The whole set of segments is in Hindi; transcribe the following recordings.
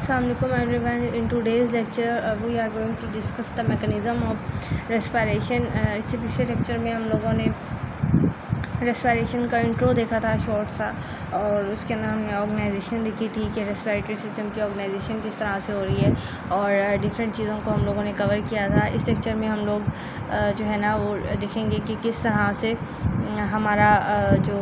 Assalamualaikum everyone. In today's lecture we are going to discuss the mechanism of respiration. इससे पिछले लेक्चर में हम लोगों ने रेस्पिरेशन का इंट्रो देखा था शॉर्ट सा, और उसके अंदर हमने ऑर्गेनाइजेशन देखी थी कि रेस्पिरेटरी सिस्टम की ऑर्गेनाइजेशन किस तरह से हो रही है, और डिफरेंट चीज़ों को हम लोगों ने कवर किया था। इस लेक्चर में हम लोग जो है ना वो देखेंगे कि किस तरह से हमारा जो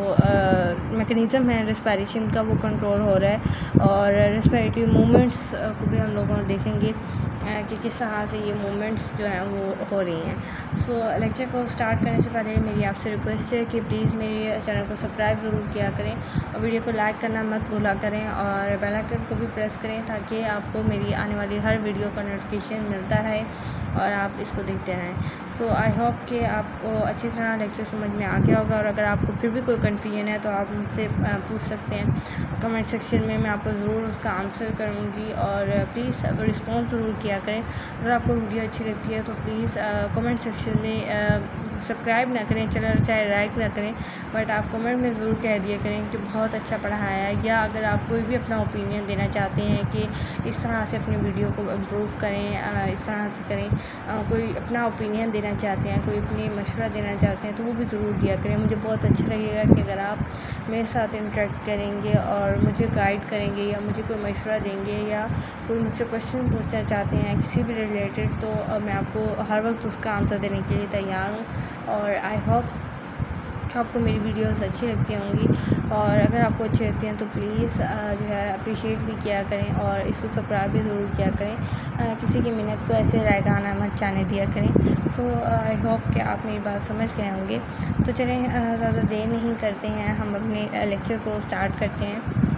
मैकेनिज़्म है रेस्पिरेशन का वो कंट्रोल हो रहा है, और रेस्पिरेटरी मूवमेंट्स को भी हम लोगों देखेंगे कि किस तरह से ये मूवमेंट्स जो हैं वो हो रही हैं। सो लेक्चर को स्टार्ट करने से पहले मेरी आपसे रिक्वेस्ट है कि प्लीज़ मेरे चैनल को सब्सक्राइब ज़रूर किया करें, और वीडियो को लाइक करना मत भूला करें, और बेल आइकन को भी प्रेस करें ताकि आपको मेरी आने वाली हर वीडियो का नोटिफिकेशन मिलता रहे और आप इसको देखते रहें। सो आई होप कि आपको अच्छी तरह लेक्चर समझ में आ गया होगा, और अगर आपको फिर भी कोई कन्फ्यूजन है तो आप मुझसे पूछ सकते हैं कमेंट सेक्शन में, मैं आपको ज़रूर उसका आंसर करूँगी। और प्लीज़ रिस्पॉन्स ज़रूर किया करें। अगर आपको वीडियो अच्छी लगती है तो प्लीज़ कमेंट सेक्शन में सब्सक्राइब ना करें, चैनल चाहे लाइक ना करें, बट आप कमेंट में ज़रूर कह दिया करें कि बहुत अच्छा पढ़ाया है, या अगर आप कोई भी अपना ओपिनियन देना चाहते हैं कि इस तरह से अपनी वीडियो को इम्प्रूव करें, इस तरह से करें, कोई अपना ओपिनियन देना चाहते हैं, कोई अपनी मशवरा देना चाहते हैं, तो वो भी ज़रूर दिया करें। मुझे बहुत अच्छा लगेगा कि अगर आप मेरे साथ इंटरेक्ट करेंगे और मुझे गाइड करेंगे, या मुझे कोई मशवरा देंगे, या कोई मुझसे क्वेश्चन पूछना चाहते हैं किसी भी रिलेटेड, तो मैं आपको हर वक्त उसका आंसर देने के लिए तैयार हूँ। और आई होप आपको मेरी वीडियोस अच्छी लगती होंगी, और अगर आपको अच्छी लगती हैं तो प्लीज़ जो है अप्रिशिएट भी किया करें, और इसको सब्सक्राइब भी ज़रूर किया करें। किसी की मिन्नत को ऐसे रायगाना मत जाने दिया करें। सो आई होप कि आप मेरी बात समझ गए होंगे। तो चलें ज़्यादा देर नहीं करते हैं, हम अपने लेक्चर को स्टार्ट करते हैं।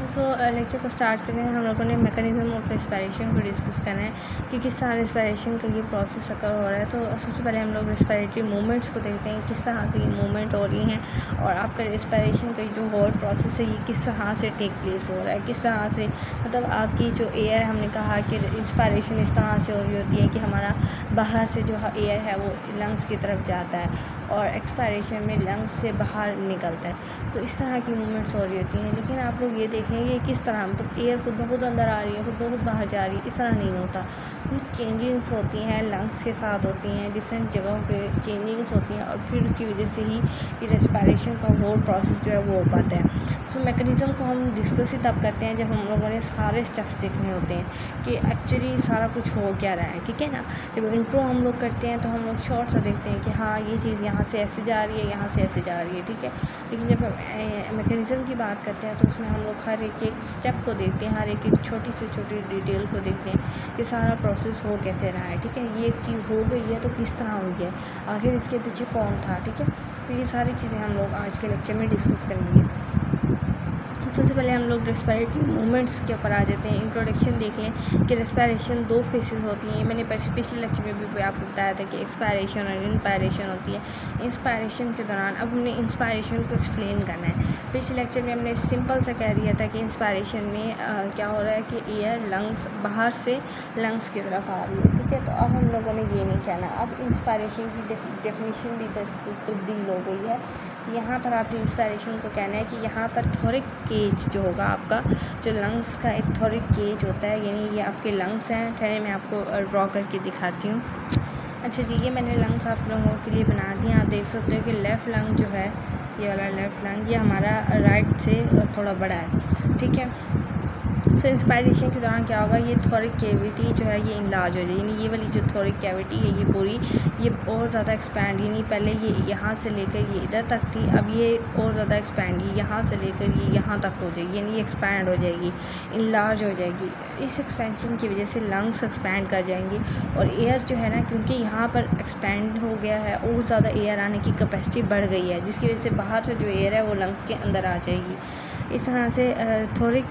सो लेक्चर को स्टार्ट करने हम लोगों ने मैकेनिज़्म ऑफ रेस्पिरेशन को डिस्कस करना है कि किस तरह रेस्पिरेशन का ये प्रोसेस अकर हो रहा है। तो सबसे पहले हम लोग रेस्पिरेटरी मूवमेंट्स को देखते हैं, किस तरह से ये मूवमेंट हो रही हैं, और आपका रेस्पिरेशन का जो होल प्रोसेस है ये किस तरह से टेक प्लेस हो रहा है, किस तरह से मतलब आपकी जो एयर, हमने कहा कि इंस्पायरेशन इस तरह से हो रही होती है कि हमारा बाहर से जो एयर है वो लंग्स की तरफ जाता है, और एक्सपायरेशन में लंग्स से बाहर निकलता है। तो इस तरह की मूवमेंट्स हो रही होती हैं। लेकिन आप लोग ये देखेंगे किस तरह मतलब एयर खुद ब खुद अंदर आ रही है, खुद ब खुद बाहर जा रही है, इस तरह नहीं होता। कुछ चेंजिंग्स होती हैं लंग्स के साथ होती हैं, डिफरेंट जगहों पे चेंजिंग्स होती हैं, और फिर उसकी वजह से ही ये रेस्पिरेशन का होल प्रोसेस जो है वो हो पाता है। सो मैकेनिज़्म को हम डिस्कस ही तब करते हैं जब हम लोगों ने सारे स्टेप्स देखने होते हैं कि एक्चुअली सारा कुछ हो क्या रहा है, ठीक है ना। जब इंट्रो हम लोग करते हैं तो हम लोग शॉर्ट सा देखते हैं कि हाँ ये चीज़ यहाँ से ऐसे जा रही है, यहाँ से ऐसे जा रही है, ठीक है। लेकिन जब हम मैकेनिज़्म की बात करते हैं तो उसमें हम लोग हर एक स्टेप को देखते हैं, हर एक छोटी से छोटी डिटेल को देखते हैं कि सारा प्रोसेस हो कैसे रहा है, ठीक है। ये एक चीज़ हो गई है तो किस तरह हुई है, आखिर इसके पीछे कौन था, ठीक है। तो ये सारी चीज़ें हम लोग आज के लेक्चर में डिस्कस करेंगे। सबसे पहले हम लोग रेस्पिरेटरी मूवमेंट्स के ऊपर आ जाते हैं। इंट्रोडक्शन देख लें कि रेस्पिरेशन दो फेसेस होती हैं। मैंने पिछले लेक्चर में भी आपको बताया था कि एक्सपायरेशन और इंस्पायरेशन होती है। इंस्पायरेशन के दौरान अब हमने इंस्पायरेशन को एक्सप्लेन करना है। पिछले लेक्चर में हमने सिंपल सा कह दिया था कि इंस्पायरेशन में क्या हो रहा है कि एयर लंग्स बाहर से लंग्स की तरफ आ रही है, ठीक है। तो अब हम लोगों ने ये नहीं कहना, अब इंस्पायरेशन की डेफिनेशन भी तब्दील हो गई है। यहाँ पर आपने इंस्पायरेशन को कहना है कि यहाँ पर थोरिक केज जो होगा आपका, जो लंग्स का एक थोरिक केज होता है, यानी ये आपके लंग्स हैं। ठहरे मैं आपको ड्रॉ करके दिखाती हूँ। अच्छा जी, ये मैंने लंग्स आप लोगों के लिए बना दिए। आप देख सकते हो कि लेफ़्ट लंग जो है, ये वाला लेफ़्ट लंग, ये हमारा राइट से थोड़ा बड़ा है, ठीक है। सो इंस्पायरेशन के दौरान क्या होगा, ये थोरिक कैविटी जो है ये इनलार्ज हो जाएगी, यानी ये वाली जो थोरिक कैविटी है ये पूरी ये और ज़्यादा एक्सपैंड, यानी पहले ये यहाँ से लेकर ये इधर तक थी, अब ये और ज़्यादा एक्सपैंड, ये यहाँ से लेकर ये यहाँ तक हो जाएगी, यानी ये एक्सपैंड हो जाएगी, इनलार्ज हो जाएगी। इस एक्सपेंशन की वजह से लंग्स एक्सपैंड कर जाएंगी, और एयर जो है ना, क्योंकि यहाँ पर एक्सपैंड हो गया है और ज़्यादा एयर आने की कैपेसिटी बढ़ गई है, जिसकी वजह से बाहर से जो एयर है वो लंग्स के अंदर आ जाएगी। इस तरह से थोरिक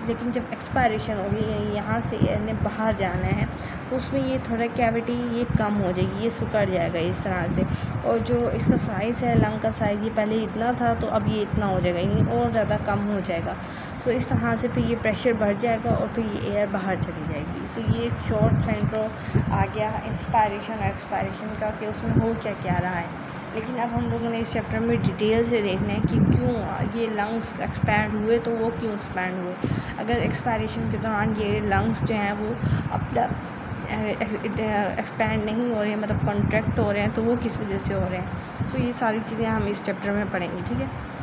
लेकिन जब एक्सपायरेशन होगी, यहाँ से एयर ने बाहर जाना है, तो उसमें ये थोरिक कैविटी ये कम हो जाएगी, ये सिकुड़ जाएगा इस तरह से। और जो इसका साइज़ है लंग का साइज़, ये पहले इतना था तो अब ये इतना हो जाएगा, यानी और ज़्यादा कम हो जाएगा। सो इस तरह से फिर ये प्रेशर बढ़ जाएगा और फिर ये एयर बाहर चली जाएगी। सो ये एक शॉर्ट सा इंट्रो आ गया इंस्पायरेशन और एक्सपायरेशन का कि उसमें हो क्या क्या रहा है। लेकिन अब हम लोगों ने इस चैप्टर में डिटेल से देखना है कि क्यों ये लंग्स एक्सपैंड हुए, तो वो क्यों एक्सपैंड हुए। अगर एक्सपायरेशन के दौरान ये लंग्स जो हैं वो अपना एक्सपैंड नहीं हो रहे हैं, मतलब कॉन्ट्रैक्ट हो रहे हैं, तो वो किस वजह से हो रहे हैं। सो ये सारी चीज़ें हम इस चैप्टर में पढ़ेंगे, ठीक है।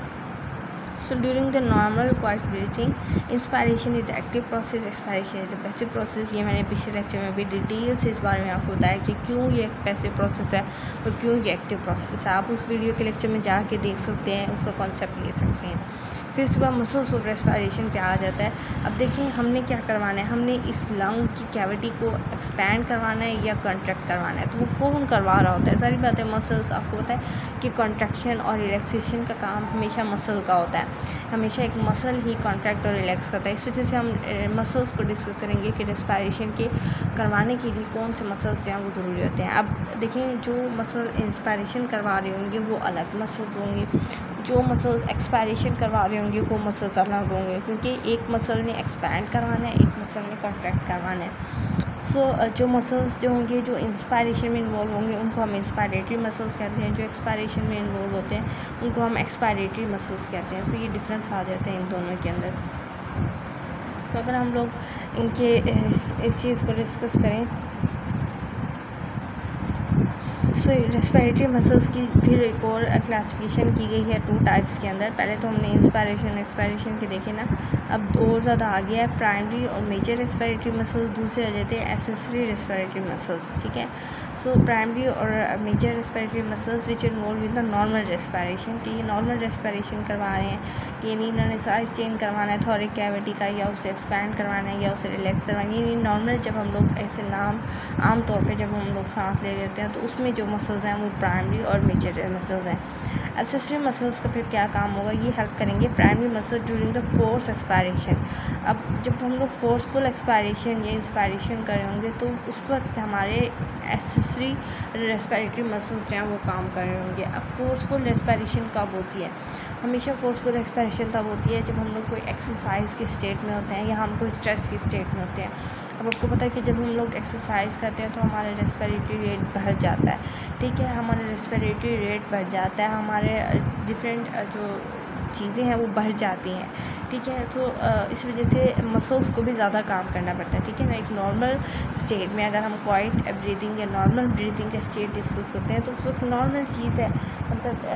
So during the normal quiet breathing, inspiration is the active process, expiration is the passive process। ये मैंने पिछले लेक्चर में भी डिटेल से इस बारे में आपको बताया कि क्यों ये पैसिव प्रोसेस है और क्यों ये एक्टिव प्रोसेस है। आप उस वीडियो के लेक्चर में जाके देख सकते हैं, उसका कॉन्सेप्ट ले सकते हैं। फिर उसके बाद मसल्स ऑफ रेस्पिरेशन पे आ जाता है। अब देखिए हमने क्या करवाना है, हमने इस लंग की कैविटी को एक्सपैंड करवाना है या कॉन्ट्रैक्ट करवाना है। तो वो कौन करवा रहा होता है, सारी बातें मसल्स। आपको पता है कि कॉन्ट्रैक्शन और रिलैक्सेशन का काम हमेशा मसल का होता है, हमेशा एक मसल ही कॉन्ट्रैक्ट और रिलैक्स करता है। इस वजह से हम मसल्स को डिस्कस करेंगे कि रेस्पिरेशन के करवाने के लिए कौन से मसल्स जो हैं वो ज़रूरी होते हैं। अब देखें, जो मसल इंस्पायरेशन करवा रहे होंगे वो अलग मसल्स होंगे, जो मसल्स एक्सपायरेशन करवा रहे होंगे वो मसल्स अलग होंगे, क्योंकि एक मसल ने एक्सपैंड करवाना है, एक मसल ने कॉन्ट्रैक्ट करवाना है। सो जो मसल्स जो होंगे जो इंस्पायरेशन में इन्वॉल्व होंगे उनको हम इंस्पायरेटरी मसल्स कहते हैं, जो एक्सपायरेशन में इन्वॉल्व होते हैं उनको हम एक्सपायरेटरी मसल्स कहते हैं। सो ये डिफरेंस आ जाते हैं इन दोनों के अंदर। सो अगर हम लोग इनके इस चीज़ को डिस्कस करें, सो रेस्पिरेटरी मसल्स की फिर एक और क्लासिफिकेशन की गई है 2 टाइप्स के अंदर। पहले तो हमने इंस्पायरेशन एक्सपायरेशन के देखे ना, अब और ज़्यादा आ गया है प्राइमरी और मेजर रेस्पिरेटरी मसल्स, दूसरे आ जाते हैं एक्सेसरी रेस्पिरेटरी मसल्स, ठीक है। सो प्राइमरी और major respiratory muscles which involve with the normal respiration, कि ये नॉर्मल रेस्पिरेशन करवा रहे हैं, कि नहीं इन्होंने साइज चेंज करवाना है थोरिक कैविटी का, या उसे एक्सपैंड करवाना है या उसे रिलैक्स करवाना है। ये नॉर्मल जब हम लोग ऐसे आम तौर पे जब हम लोग सांस ले रहे होते हैं तो उसमें जो मसल्स हैं वो प्राइमरी और मेजर मसल्स हैं। एक्सेसरी मसल्स का फिर क्या काम होगा, ये हेल्प करेंगे primary muscle during the force expiration. अब जब हम लोग फोर्सफुल एक्सपायरेशन या इंस्पायरेशन कर रहे होंगे तो उस वक्त हमारे एक्सेसरी रेस्पिरेटरी मसल्स जो हैं वो काम कर रहे होंगे। अब फोर्सफुल रेस्पिरेशन कब होती है, हमेशा फोर्सफुल एक्सपायरेशन तब होती है जब हम लोग कोई एक्सरसाइज के स्टेट में होते हैं या हम कोई स्ट्रेस के स्टेट में होते हैं। अब आपको पता है कि जब हम लोग एक्सरसाइज करते हैं तो हमारा रेस्पिरेटरी रेट बढ़ जाता है, ठीक है, हमारा रेस्पिरेटरी रेट बढ़ जाता है, हमारे डिफरेंट जो चीज़ें हैं वो बढ़ जाती हैं, ठीक है। तो इस वजह से मसल्स को भी ज़्यादा काम करना पड़ता है, ठीक है ना। एक नॉर्मल स्टेट में अगर हम क्वाइट ब्रीदिंग या नॉर्मल ब्रीदिंग का स्टेट डिस्कस करते हैं तो उस वक्त नॉर्मल चीज़ है, मतलब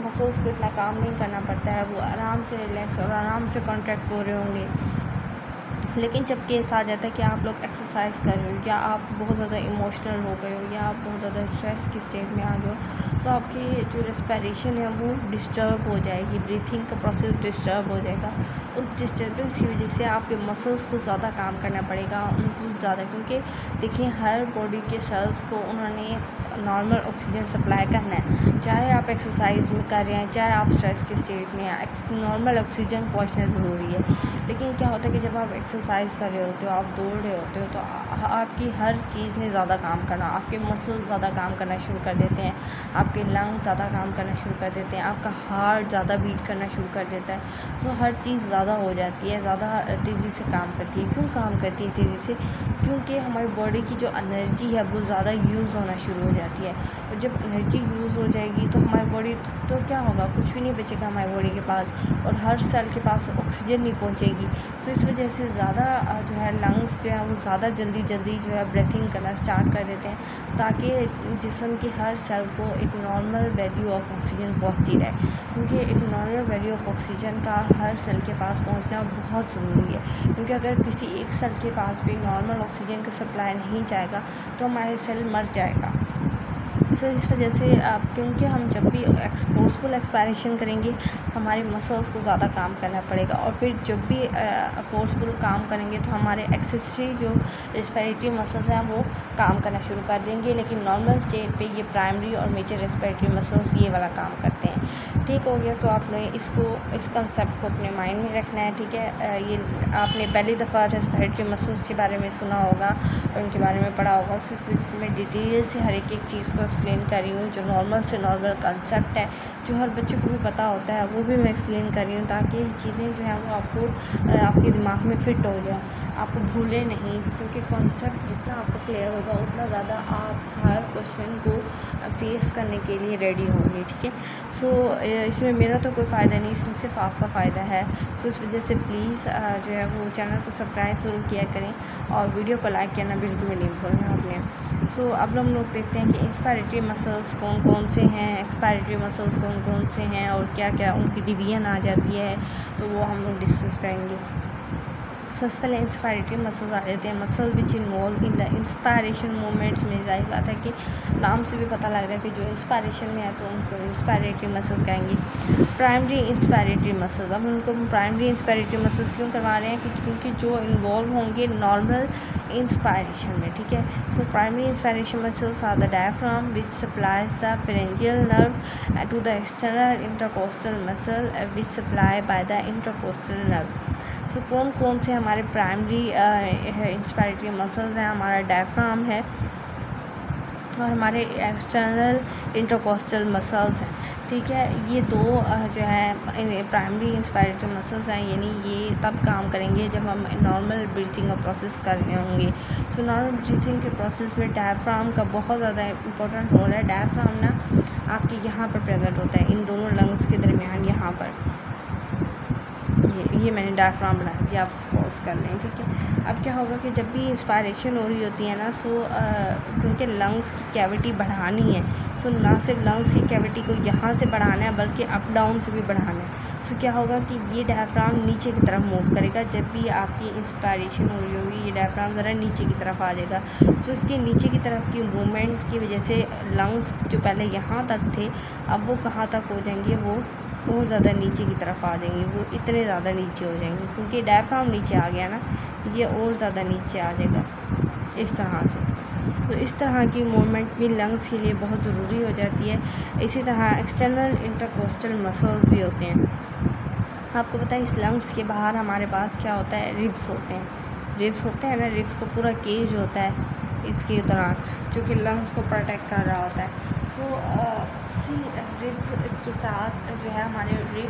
मसल्स को इतना काम नहीं करना पड़ता है, वो आराम से रिलैक्स और आराम से कॉन्ट्रैक्ट हो रहे होंगे। लेकिन जब केस आ जाता है कि आप लोग एक्सरसाइज कर रहे हो या आप बहुत ज़्यादा इमोशनल हो गए हो या आप बहुत ज़्यादा स्ट्रेस की स्टेट में आ गए हो, तो आपकी जो रेस्पिरेशन है वो डिस्टर्ब हो जाएगी, ब्रीथिंग का प्रोसेस डिस्टर्ब हो जाएगा। उस डिस्टर्बेंस की वजह से आपके मसल्स को ज़्यादा काम करना पड़ेगा, उनको ज़्यादा, क्योंकि देखिए हर बॉडी के सेल्स को उन्होंने नॉर्मल ऑक्सीजन सप्लाई करना है, चाहे आप एक्सरसाइज में कर रहे हैं चाहे आप स्ट्रेस के स्टेट में हैं, नॉर्मल ऑक्सीजन पहुँचना ज़रूरी है। लेकिन क्या होता है कि जब आप एक्सरसाइज कर रहे होते हो, आप दौड़ रहे होते हो, तो आपकी हर चीज़ ने ज़्यादा काम करना, आपके मसल्स ज़्यादा काम करना शुरू कर देते हैं, आपके लंग्स ज़्यादा काम करना शुरू कर देते हैं, आपका हार्ट ज़्यादा बीट करना शुरू कर देता है। सो हर चीज़ ज़्यादा हो जाती है, ज़्यादा तेज़ी से काम करती है। क्यों काम करती है तेज़ी से, क्योंकि हमारी बॉडी की जो एनर्जी है वो ज़्यादा यूज़ होना शुरू हो जाती है, और जब एनर्जी यूज़ हो जाएगी तो हमारी बॉडी तो क्या होगा, कुछ भी नहीं बचेगा हमारी बॉडी के पास, और हर सेल के पास ऑक्सीजन नहीं पहुंचेगी। सो इस वजह से ज़्यादा जो है लंग्स जो है वो ज़्यादा जल्दी जो है ब्रीथिंग करना स्टार्ट कर देते हैं, ताकि जिस्म की हर सेल को एक नॉर्मल वैल्यू ऑफ ऑक्सीजन पहुँचती रहे, क्योंकि एक नॉर्मल वैल्यू ऑफ ऑक्सीजन का हर सेल के पास पहुँचना बहुत ज़रूरी है। क्योंकि अगर किसी एक सेल के पास भी नॉर्मल ऑक्सीजन का सप्लाई नहीं जाएगा तो हमारे सेल मर जाएगा। सो इस वजह से क्योंकि हम जब भी फोर्सफुल एक्सपायरेशन करेंगे हमारे मसल्स को ज़्यादा काम करना पड़ेगा, और फिर जब भी फोर्सफुल काम करेंगे तो हमारे एक्सेसरी जो रेस्पिरेटरी मसल्स हैं वो काम करना शुरू कर देंगे। लेकिन नॉर्मल स्टेट पे ये प्राइमरी और मेजर रेस्पिरेटरी मसल्स ये वाला काम करते हैं, ठीक हो गया। तो आपने इस कंसेप्ट को अपने माइंड में रखना है, ठीक है। ये आपने पहली दफ़ा रेस्पिरेटरी मसल्स के बारे में सुना होगा और उनके बारे में पढ़ा होगा। इसमें डिटेल से हर एक चीज़ को एक्सप्लेन कर रही हूँ। जो नॉर्मल से नॉर्मल कंसेप्ट है, जो हर बच्चे को भी पता होता है, वो भी मैं एक्सप्लेन कर रही हूँ, ताकि ये चीज़ें जो हैं वो आपको आपके दिमाग में फ़िट हो जाए, आपको भूले नहीं। क्योंकि कॉन्सेप्ट जितना आपको क्लियर होगा, उतना ज़्यादा आप हर क्वेश्चन को फेस करने के लिए रेडी होंगे, ठीक है। सो इसमें मेरा तो कोई फ़ायदा नहीं, इसमें सिर्फ आपका फ़ायदा है। सो इस वजह से प्लीज़ जो है वो चैनल को सब्सक्राइब ज़रूर किया करें और वीडियो को लाइक करना बिल्कुल भी नहीं भूलना आपने। सो अब हम लोग देखते हैं कि इंस्पायरेटरी मसल्स कौन कौन से हैं, एक्सपायरेटरी मसल्स कौन कौन से हैं और क्या क्या उनकी डिवीजन आ जाती है, तो वो हम लोग डिस्कस करेंगे। सबसे पहले इंस्पायरेटरी मसल्स आ जाते हैं। Muscle which involve in the inspiration movements में जाहिर बात है कि नाम से भी पता लग रहा है कि जो इंस्पायरेशन में है तो उनको इंस्पायरेटरी मसल्स कहेंगे। प्राइमरी इंस्पायरेटरी मसल्स, अब उनको प्राइमरी इंस्पायरेटरी मसल्स क्यों करवा रहे हैं, क्योंकि जो इन्वॉल्व होंगे नॉर्मल इंस्पायरेशन में, ठीक है। So primary inspiration muscles are the diaphragm which supplies the pharyngeal nerve to the external intercostal muscle which supply by the intercostal nerve. तो कौन कौन से हमारे प्राइमरी इंस्पायरेटरी मसल्स हैं, हमारा डायफ्राम है और हमारे एक्सटर्नल इंटरकोस्टल मसल्स हैं, ठीक है। ये दो जो है प्राइमरी इंस्पायरेटरी मसल्स हैं, यानी ये तब काम करेंगे जब हम नॉर्मल ब्रीथिंग का प्रोसेस कर रहे होंगे। सो नॉर्मल ब्रीथिंग के प्रोसेस में डायफ्राम का बहुत ज़्यादा इंपॉर्टेंट रोल है। डायफ्राम ना आपके यहाँ पर प्रेजेंट होता है, इन दोनों लंग्स के दरमियान, यहाँ पर। ये मैंने डायफ्राम बना दिया, आप सपोज कर लें, ठीक है। अब क्या होगा कि जब भी इंस्पायरेशन हो रही होती है ना, सो क्योंकि लंग्स की कैविटी बढ़ानी है, सो ना सिर्फ लंग्स की कैविटी को यहाँ से बढ़ाना है बल्कि अप डाउन से भी बढ़ाना है। सो क्या होगा कि ये डायफ्राम नीचे की तरफ मूव करेगा। जब भी आपकी इंस्पायरेशन हो रही होगी, ये डायफ्राम ज़रा नीचे की तरफ आ जाएगा। सो इसके नीचे की तरफ की मूवमेंट की वजह से लंग्स जो पहले यहाँ तक थे, अब वो कहाँ तक हो जाएंगे, वो बहुत ज़्यादा नीचे की तरफ आ जाएंगे, वो इतने ज़्यादा नीचे हो जाएंगे क्योंकि डायफ्राम नीचे आ गया ना, ये और ज़्यादा नीचे आ जाएगा इस तरह से। तो इस तरह की मूवमेंट भी लंग्स के लिए बहुत ज़रूरी हो जाती है। इसी तरह एक्सटर्नल इंटरकोस्टल मसल्स भी होते हैं। आपको पता है इस लंग्स के बाहर हमारे पास क्या होता है, रिब्स होते हैं। रिब्स होते हैं ना, रिब्स को पूरा केज होता है इसके दौरान, जो कि लंग्स को प्रोटेक्ट कर रहा होता है। सो इसी रिब के साथ जो है हमारे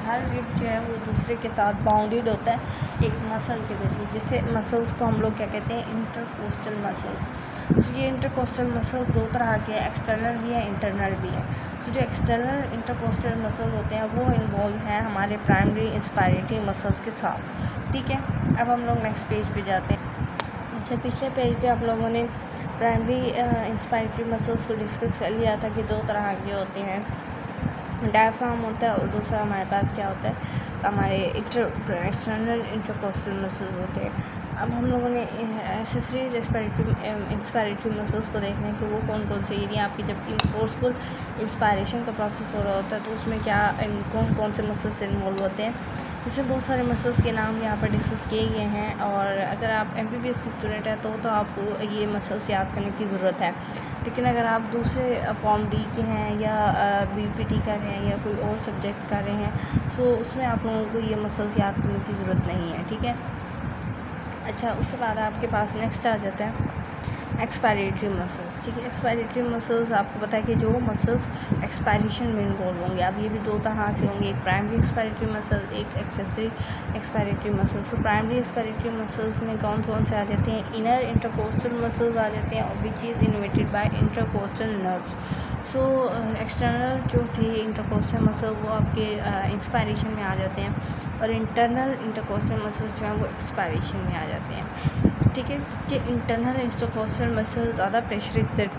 हर रिब जो है वो दूसरे के साथ बाउंडेड होता है एक मसल के जरिए, जिससे मसल्स को हम लोग क्या कहते हैं, इंटरकोस्टल मसल्स। ये इंटरकोस्टल मसल दो तरह के हैं, एक्सटर्नल भी है, इंटरनल भी है। तो जो एक्सटर्नल इंटरकोस्टल मसल होते हैं वो इन्वॉल्व हैं हमारे प्राइमरी इंस्पायरेटरी मसल्स के साथ, ठीक है। अब हम लोग नेक्स्ट पेज पे जाते हैं। अच्छा, पिछले पेज पे आप लोगों ने प्राइमरी इंस्पायरेटरी मसल्स को डिस्कस कर लिया था कि दो तरह के होते हैं, डायफ्राम होता है और दूसरा हमारे पास क्या होता है, हमारे एक्सटर्नल इंटरकोस्टल मसल्स होते हैं। अब हम लोगों ने एक्सेसरी इंस्पायरेटरी मसल्स को देखना है कि वो कौन कौन से, यानी आपकी जब फोर्सफुल इंस्पायरेशन का प्रोसेस हो रहा होता है तो उसमें क्या कौन कौन से मसल्स इन्वॉल्व होते हैं। इसमें बहुत सारे मसल्स के नाम यहाँ पर डिस्कस किए गए हैं और अगर आप MBBS के स्टूडेंट हैं तो आपको ये मसल्स याद करने की ज़रूरत है। लेकिन अगर आप दूसरे फॉर्म डी के हैं या BPT कर रहे हैं या कोई और सब्जेक्ट कर रहे हैं, सो उसमें आप लोगों को ये मसल्स याद करने की ज़रूरत नहीं है, ठीक है। अच्छा, उसके बाद आपके पास नेक्स्ट आ जाता है एक्सपायरेटरी मसल्स, ठीक है। एक्सपायरेटरी मसल्स आपको पता है कि जो मसल्स एक्सपायरेशन में इन्वॉल्व होंगे। अब ये भी दो तरह से होंगे, एक प्राइमरी एक्सपायरेटरी मसल, एक एक्सेसरी एक्सपायरेटरी मसल्स। तो प्राइमरी एक्सपायरेटरी मसल्स में कौन कौन से आ जाते हैं, इनर इंटरकोस्टल मसल्स आ जाते हैं और which is innervated by intercostal nerves. So external जो थे इंटरकोस्टल मसल वो आपके इंस्पायरेशन में आ जाते हैं और इंटरनल इंटरकोस्टल मसल्स जो हैं वो एक्सपायरेशन में आ जाते हैं, ठीक है। कि इंटरनल इंटरकोस्टल मसल ज़्यादा प्रेशर एक्सर्ट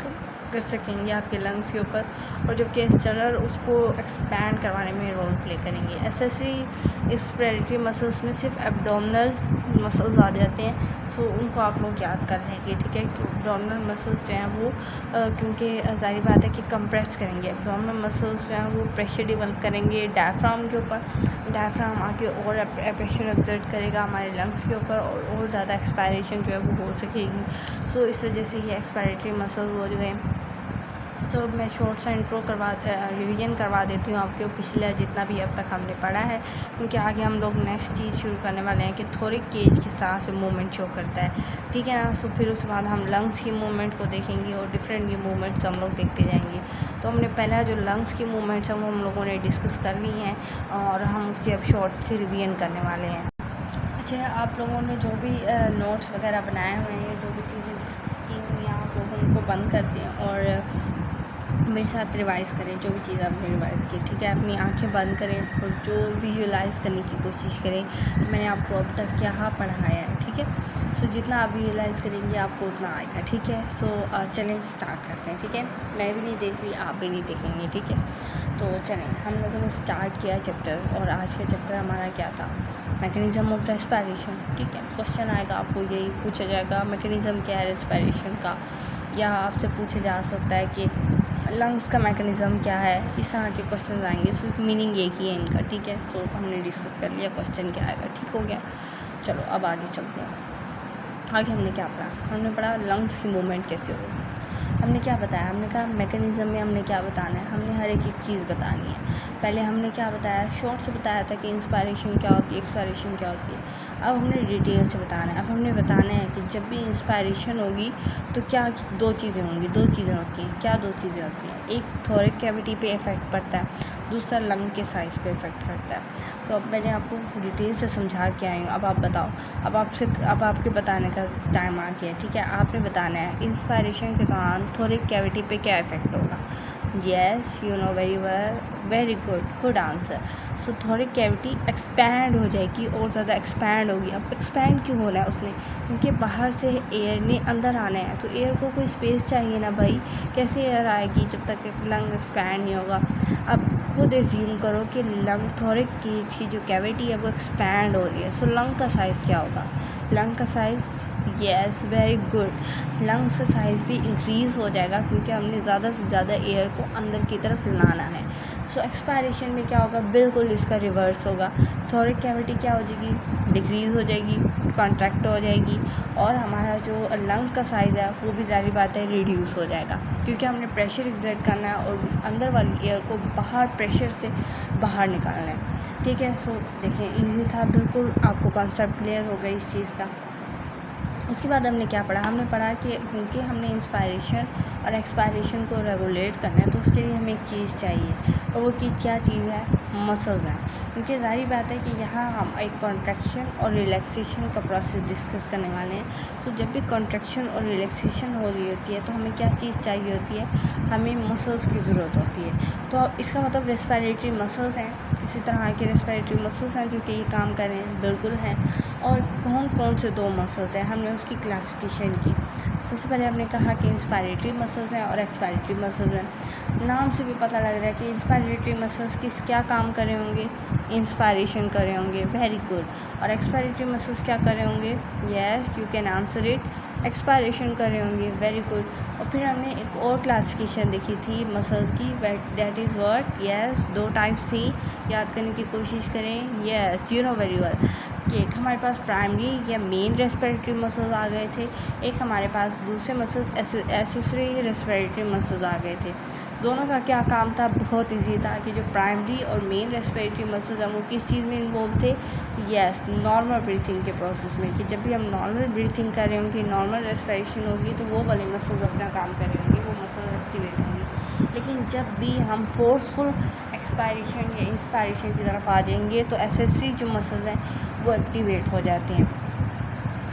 कर सकेंगे आपके लंग्स के ऊपर, और जबकि एक्सटर्नल उसको एक्सपैंड करवाने में रोल प्ले करेंगे। एक्सेसरी एक्सपायरेटरी मसल्स में सिर्फ एब्डोमिनल मसल्स आ जाते हैं, सो उनको आप लोग याद कर लेंगे, ठीक है। एब्डोमिनल मसल्स जो हैं वो क्योंकि ज़ाहिर बात है कि कंप्रेस करेंगे, एब्डोमिनल मसल्स जो हैं वो प्रेशर डेवलप करेंगे डायफ्राम के ऊपर, डायफ्राम आके और प्रेशर एक्सर्ट करेगा हमारे लंग्स के ऊपर और ज़्यादा एक्सपायरेशन जो है वो हो सकेगी। सो इस वजह से ये एक्सपायरेटरी मसल्स हो गए। सो मैं शॉर्ट सा इंट्रो रिवीजन करवा देती हूँ आपके पिछला जितना भी अब तक हमने पढ़ा है, क्योंकि आगे हम लोग नेक्स्ट चीज़ शुरू करने वाले हैं कि थोरिक केज किस तरह से मूवमेंट शो करता है, ठीक है ना। सो फिर उसके बाद हम लंग्स की मूवमेंट को देखेंगे और डिफरेंट की मूवमेंट्स हम लोग देखते जाएंगे। तो हमने पहला जो लंग्स की मूवमेंट्स हैं वो हम लोगों ने डिस्कस कर ली हैं और हम उसकी अब शॉर्ट से रिवीजन करने वाले हैं। अच्छा, आप लोगों ने जो भी नोट्स वगैरह बनाए हुए हैं, जो भी चीज़ें डिस्कस की हुई हैं, आप लोग उनको बंद कर दें और मेरे साथ रिवाइज़ करें जो भी चीज़ आपने रिवाइज़ की, ठीक है। अपनी आंखें बंद करें और जो विजुलाइज़ करने की कोशिश करें कि मैंने आपको अब तक क्या पढ़ाया है, ठीक है। सो जितना आप विजुलाइज़ करेंगे आपको उतना आएगा, ठीक है। सो चलें स्टार्ट करते हैं, ठीक है। मैं भी नहीं देख रही, आप भी नहीं देखेंगे, ठीक है। तो चलें, हम लोगों ने स्टार्ट किया चैप्टर और आज का चैप्टर हमारा क्या था, मैकेनिज़्म ऑफ रेस्पिरेशन, ठीक है। क्वेश्चन आएगा आपको यही पूछा जाएगा, मैकेनिज़्म क्या है रेस्पिरेशन का, या आपसे पूछा जा सकता है कि लंग्स का मैकेनिज़्म क्या है, इस तरह के क्वेश्चन आएंगे। सिर्फ मीनिंग एक ही है इनका, ठीक है। तो हमने डिस्कस कर लिया क्वेश्चन क्या आएगा, ठीक हो गया। चलो अब आगे चलते हैं। आगे हमने क्या पढ़ा, हमने पढ़ा लंग्स की मूवमेंट कैसे होगी। हमने क्या बताया, हमने कहा मैकेनिज़्म में हमने क्या बताना है, हमने हर एक चीज़ बतानी है। पहले हमने क्या बताया, शॉर्ट से बताया था कि इंस्पायरेशन क्या होती है, एक्सपायरेशन क्या होती है। अब हमने डिटेल से बताना है। अब हमने बताना है कि जब भी इंस्पायरेशन होगी तो क्या दो चीज़ें होंगी, दो चीज़ें होती हैं। क्या दो चीज़ें होती हैं, एक थोरिक कैविटी पे इफ़ेक्ट पड़ता है, दूसरा लंग के साइज़ पे इफ़ेक्ट करता है। तो अब मैंने आपको डिटेल से समझा के आई हूँ। अब आप बताओ, अब आपके बताने का टाइम आ गया, ठीक है। आपने बताना है इंस्पायरेशन के दौरान थोरिक कैविटी पे क्या इफ़ेक्ट होगा। Yes, you know very well, very good answer. So thoracic cavity expand हो जाएगी और ज़्यादा एक्सपैंड होगी। अब एक्सपैंड क्यों होना है उसने, क्योंकि बाहर से एयर ने अंदर आना है, तो एयर को कोई स्पेस चाहिए ना भाई। कैसे एयर आएगी जब तक लंग एक्सपैंड नहीं होगा। अब खुद एज्यूम करो कि लंग थोरिक केज की जो कैविटी है वो एक्सपैंड हो रही है। सो लंग का साइज़ क्या होगा, लंग का size, yes very good, lung का साइज़ भी इंक्रीज़ हो जाएगा क्योंकि हमने ज़्यादा से ज़्यादा एयर को अंदर की तरफ लाना है। सो एक्सपायरेशन में क्या होगा, बिल्कुल इसका रिवर्स होगा। थोरिक कैविटी क्या हो जाएगी, डिक्रीज़ हो जाएगी, कॉन्ट्रैक्ट हो जाएगी और हमारा जो लंग का साइज़ है वो भी ज़ाहिर बात है रिड्यूस हो जाएगा, क्योंकि हमने प्रेशर एक्सर्ट करना है और अंदर वाली एयर को बाहर प्रेशर से बाहर निकालना है, ठीक है। सो देखें ईजी था बिल्कुल, आपको कॉन्सेप्ट क्लियर हो गया इस चीज़ का। उसके बाद हमने क्या पढ़ा, हमने पढ़ा कि क्योंकि हमने इंस्पायरेशन और एक्सपायरेशन को रेगुलेट करना है तो उसके लिए हमें एक चीज़ चाहिए और वो क्या चीज़ है, मसल्स हैं। क्योंकि ज़ाहिर बात है कि यहाँ हम एक कॉन्ट्रैक्शन और रिलैक्सेशन का प्रोसेस डिस्कस करने वाले हैं। तो जब भी कॉन्ट्रैक्शन और रिलैक्सेशन हो रही होती है तो हमें क्या चीज़ चाहिए होती है, हमें मसल्स की ज़रूरत होती है। तो अब इसका मतलब रेस्पिरेटरी मसल्स हैं, किसी तरह के रेस्पिरेटरी मसल्स हैं जो कि ये काम कर रहे हैं, बिल्कुल हैं। और कौन कौन से दो मसल्स हैं, हमने उसकी क्लासिफिकेशन की। सबसे पहले हमने कहा कि इंस्पायरेटरी मसल्स हैं और एक्सपायरेटरी मसल्स हैं। नाम से भी पता लग रहा है कि इंस्पायरेटरी मसल्स क्या काम कर रहे होंगे, इंस्पायरेशन कर रहे होंगे, वेरी गुड। और एक्सपायरेटरी मसल्स क्या कर रहे होंगे, yes you can answer it, expiration कर रहे होंगे, वेरी गुड। और फिर हमने एक और क्लासिफिकेशन देखी थी मसल्स की, दैट इज़ व्हाट, येस दो टाइप्स थी, याद करने की कोशिश करें, yes you know very well कि एक हमारे पास प्राइमरी या मेन रेस्पिरेटरी मसल्स आ गए थे, एक हमारे पास दूसरे मसल्स एसेसरी रेस्पिरेटरी मसल्स आ गए थे। दोनों का क्या काम था, बहुत इजी था कि जो प्राइमरी और मेन रेस्पिरेटरी मसल्स हैं वो किस चीज़ में इन्वॉल्व थे, यस नॉर्मल ब्रीथिंग के प्रोसेस में, कि जब भी हम नॉर्मल ब्रीथिंग कर रहे होंगे, नॉर्मल रेस्पिरेशन होगी तो वो वाले मसल्स अपना काम कर रहे होंगे, वो मसल्स एक्टिवेट होंगे। लेकिन जब भी हम फोर्सफुल एक्सपायरेशन या इंस्पायरेशन की तरफ आ जाएंगे तो एसेसरी जो मसल्स हैं वो एक्टिवेट हो जाते हैं।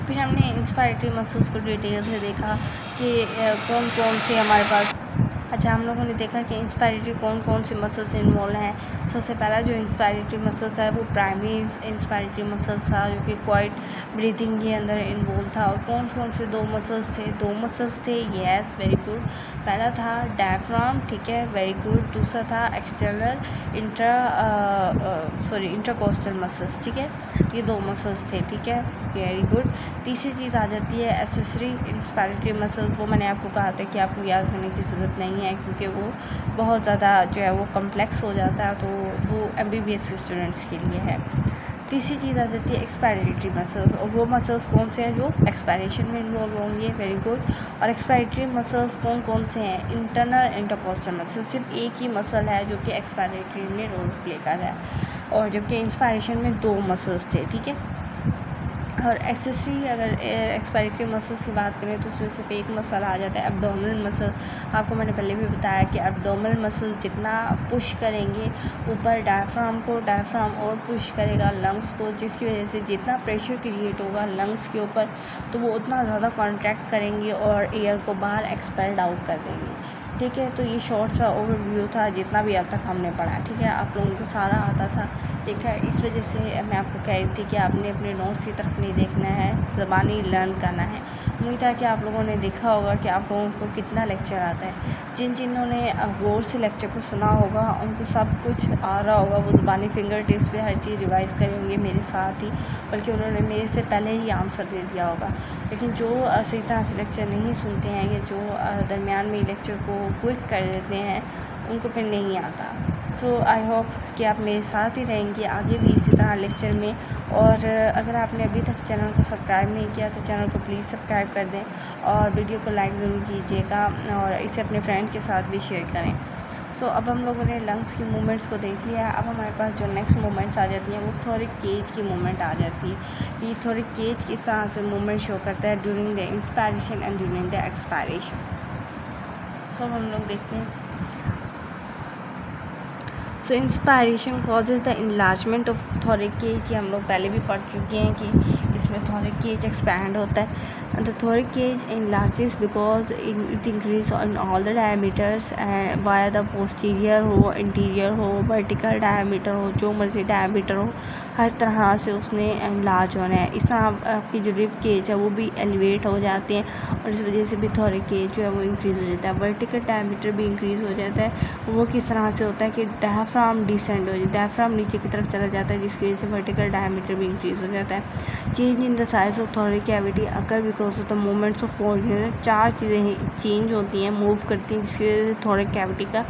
फिर हमने इंस्पायरेटरी मसल्स को डिटेल से देखा कि कौन कौन से हमारे पास, अच्छा हम लोगों ने देखा कि इंस्पायरेटरी कौन कौन से मसल्स इन्वॉल्व हैं। सबसे पहला जो इंस्पायरेटरी मसल्स है वो प्राइमरी इंस्पायरेटरी मसल्स था जो कि क्वाइट ब्रीथिंग के अंदर इन्वॉल्व था। और कौन कौन से दो मसल्स थे, येस वेरी गुड। पहला था डायफ्राम, ठीक है वेरी गुड। दूसरा था एक्सटर्नल इंटरकोस्टल मसल्स, ठीक है, ये दो मसल्स थे, ठीक है वेरी गुड। तीसरी चीज़ आ जाती है एसेसरी इंस्पायरेटरी मसल्स, वो मैंने आपको कहा था कि आपको याद करने की ज़रूरत नहीं है क्योंकि वो बहुत ज़्यादा जो है वो कम्प्लेक्स हो जाता है, तो वो MBBS स्टूडेंट्स के लिए है। तीसरी चीज़ आ जाती है एक्सपायरेटरी मसल्स, और वो मसल्स कौन से हैं जो एक्सपायरेशन में इन्वॉल्व होंगे। Very good. और एक्सपायरेटरी मसल्स कौन कौन से हैं? इंटरनल इंटरकोस्टल मसल, सिर्फ एक ही मसल है जो कि एक्सपायरेटरी में रोल प्ले कर रहा है, और जबकि इंस्पायरेशन में 2 मसल्स थे, ठीक है। और एक्सेसरी अगर एक्सपायरेटरी मसल्स की बात करें तो उसमें सिर्फ एक मसल आ जाता है, एब्डोमिनल मसल। आपको मैंने पहले भी बताया कि एब्डोमिनल मसल जितना पुश करेंगे ऊपर डायफ्राम को, डायफ्राम और पुश करेगा लंग्स को, जिसकी वजह से जितना प्रेशर क्रिएट होगा लंग्स के ऊपर तो वो उतना ज़्यादा कॉन्ट्रैक्ट करेंगे और एयर को बाहर एक्सपेल्ड आउट कर देंगे, ठीक है। तो ये शॉर्ट सा ओवरव्यू था जितना भी अब तक हमने पढ़ा, ठीक है। आप लोगों को सारा आता था, ठीक है। इस वजह से मैं आपको कह रही थी कि आपने अपने नोट्स की तरफ नहीं देखना है, ज़बानी लर्न करना है। उम्मीद है कि आप लोगों ने देखा होगा कि आप लोगों को कितना लेक्चर आता है। जिन्होंने गौर से लेक्चर को सुना होगा उनको सब कुछ आ रहा होगा, वो ज़बानी फिंगर टिप्स पे हर चीज़ रिवाइज़ करे होंगे मेरे साथ ही, बल्कि उन्होंने मेरे से पहले ही आंसर दे दिया होगा। लेकिन जो सही तरह से लेक्चर नहीं सुनते हैं या जो दरमियान में लेक्चर को क्विट कर देते हैं उनको फिर नहीं आता। तो आई होप कि आप मेरे साथ ही रहेंगे आगे भी इसी तरह लेक्चर में। और अगर आपने अभी तक चैनल को सब्सक्राइब नहीं किया तो चैनल को प्लीज़ सब्सक्राइब कर दें और वीडियो को लाइक ज़रूर कीजिएगा और इसे अपने फ्रेंड के साथ भी शेयर करें। सो अब हम लोगों ने लंग्स की मूवमेंट्स को देख लिया। अब हमारे पास जो नेक्स्ट मूवमेंट्स आ जाती हैं वो थोरिक केज की मूवमेंट आ जाती है। ये थोरिक केज किस तरह से मूवमेंट शो करता है during the inspiration and during the expiration. So हम लोग देखते हैं। So inspiration causes the enlargement of thoracic cage, ये हम लोग पहले भी पढ़ चुके हैं कि इसमें थोरिक केज एक्सपैंड होता है। द थोरिक cage enlarges because it increase in all the diameters via the posterior हो, इंटीरियर हो, वर्टिकल डायमीटर हो, जो मर्जी डायमीटर हो, हर तरह से उसने enlarge होना है। इस तरह आपकी जो रिब केज है वो भी एलिवेट हो जाते हैं और इस वजह से भी थोरिक केज जो है वो इंक्रीज़ हो जाता है। वर्टिकल डायमीटर भी इंक्रीज़ हो जाता है। वो किस तरह से होता है कि डायफ्राम डिसेंड हो जाए, डायफ्राम नीचे की तरफ चला जाता है जिसकी वजह से वर्टिकल डायमीटर भी इंक्रीज़ हो जाता है। Change in the size of thoracic cavity occur because of the movements of four, 4 चीज़ें चेंज होती हैं, मूव करती हैं, जिसकी वजह से थोरिक कैविटी का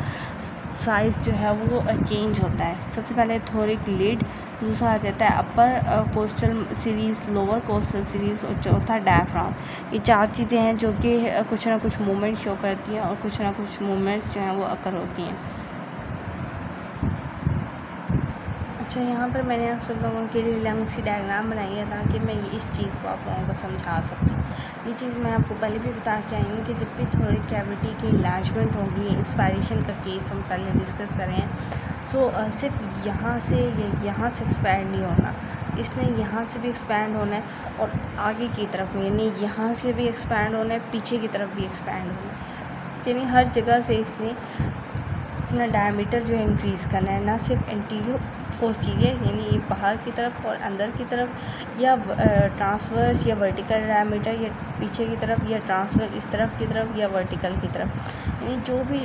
साइज़ जो है वो चेंज होता है। सबसे पहले थोरिक लिड, दूसरा आ जाता है upper costal series, lower costal series और चौथा डायफ्राम। ये 4 चीज़ें हैं जो कि कुछ ना कुछ मूवमेंट शो करती हैं और कुछ ना कुछ मूवमेंट्स जो हैं वो अकर होती हैं। अच्छा, यहाँ पर मैंने आप सब लोगों के लिए लंग्स की डायग्राम बनाई है ताकि मैं इस चीज़ को आप लोगों को समझा सकूँ। ये चीज़ मैं आपको पहले भी बता के आई हूँ कि जब भी थोरिक कैविटी की इन्लार्जमेंट होगी, इंस्पायरेशन का केस हम पहले डिस्कस करें, सो सिर्फ यहाँ से या यहाँ से एक्सपैंड नहीं होना, इसने यहाँ से भी एक्सपैंड होना है और आगे की तरफ में, यानी यहाँ से भी एक्सपैंड होना है, पीछे की तरफ भी एक्सपैंड होना है, यानी हर जगह से इसने अपना डायमीटर जो है इंक्रीज़ करना है, ना सिर्फ एंटीरियर पोस्टीरियर यानी बाहर की तरफ और अंदर की तरफ, या ट्रांसवर्स या वर्टिकल डायमीटर, या पीछे की तरफ, या ट्रांसवर्स इस तरफ की तरफ, या वर्टिकल की तरफ, यानी जो भी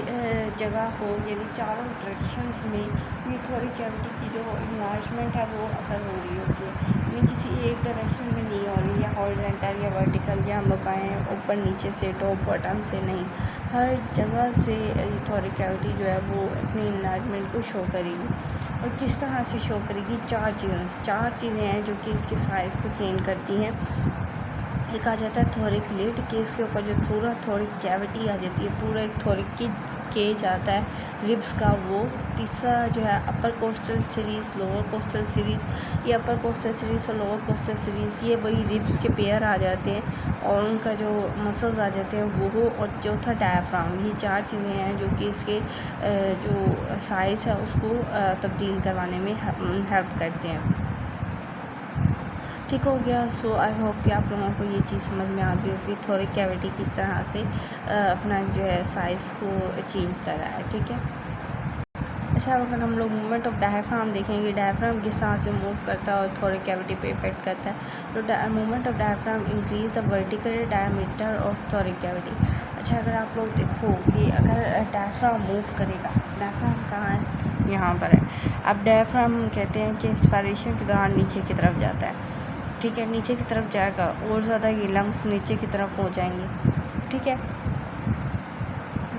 जगह हो, यानी चारों डायरेक्शंस में ये थोरिक कैविटी की जो इन्लार्जमेंट है वो अकर हो रही होती है, यानी किसी एक डायरेक्शन में नहीं हो रही, या हॉरिजॉन्टल या वर्टिकल, या हम लोग आए ऊपर नीचे से, टॉप बॉटम से नहीं, हर जगह से थोरिक कैविटी जो है वो अपनी इन्लार्जमेंट को शो करेगी। और किस तरह से शो करेगी? 4 चीज़ें हैं जो कि इसके साइज़ को चेंज करती हैं। एक आ जाता है थोरिक लिड, कि इसके ऊपर जो पूरा थोरिक कैविटी आ जाती है, पूरा एक थोरिक की केज आता है रिब्स का वो। तीसरा जो है upper costal series, lower costal series, ये अपर कोस्टल सीरीज़ और लोअर कोस्टल सीरीज़ ये वही रिब्स के पेयर आ जाते हैं और उनका जो मसल्स आ जाते हैं वो। और चौथा डायफ्राम। ये 4 चीज़ें हैं जो कि इसके जो साइज़ है उसको तब्दील करवाने में हेल्प करते हैं। ठीक हो गया। सो आई होप कि आप लोगों को ये चीज़ समझ में आ गई होगी थोरिक कैविटी किस तरह से अपना जो है साइज़ को चेंज कर रहा है, ठीक है। अच्छा, अगर हम लोग मूवमेंट ऑफ डायफ्राम देखेंगे, डायफ्राम किस तरह से मूव करता है और थोरिक कैविटी पे इफेक्ट करता है, तो movement of diaphragm increase the vertical diameter of thoracic cavity. अच्छा, अगर आप लोग देखो कि अगर डायफ्राम मूव करेगा, डायफ्राम कहाँ है? यहाँ पर है। अब डायफ्राम कहते हैं कि इंस्पायरेशन के दौरान नीचे की तरफ जाता है, ठीक है, नीचे की तरफ जाएगा और ज़्यादा ये लंग्स नीचे की तरफ हो जाएंगे, ठीक है।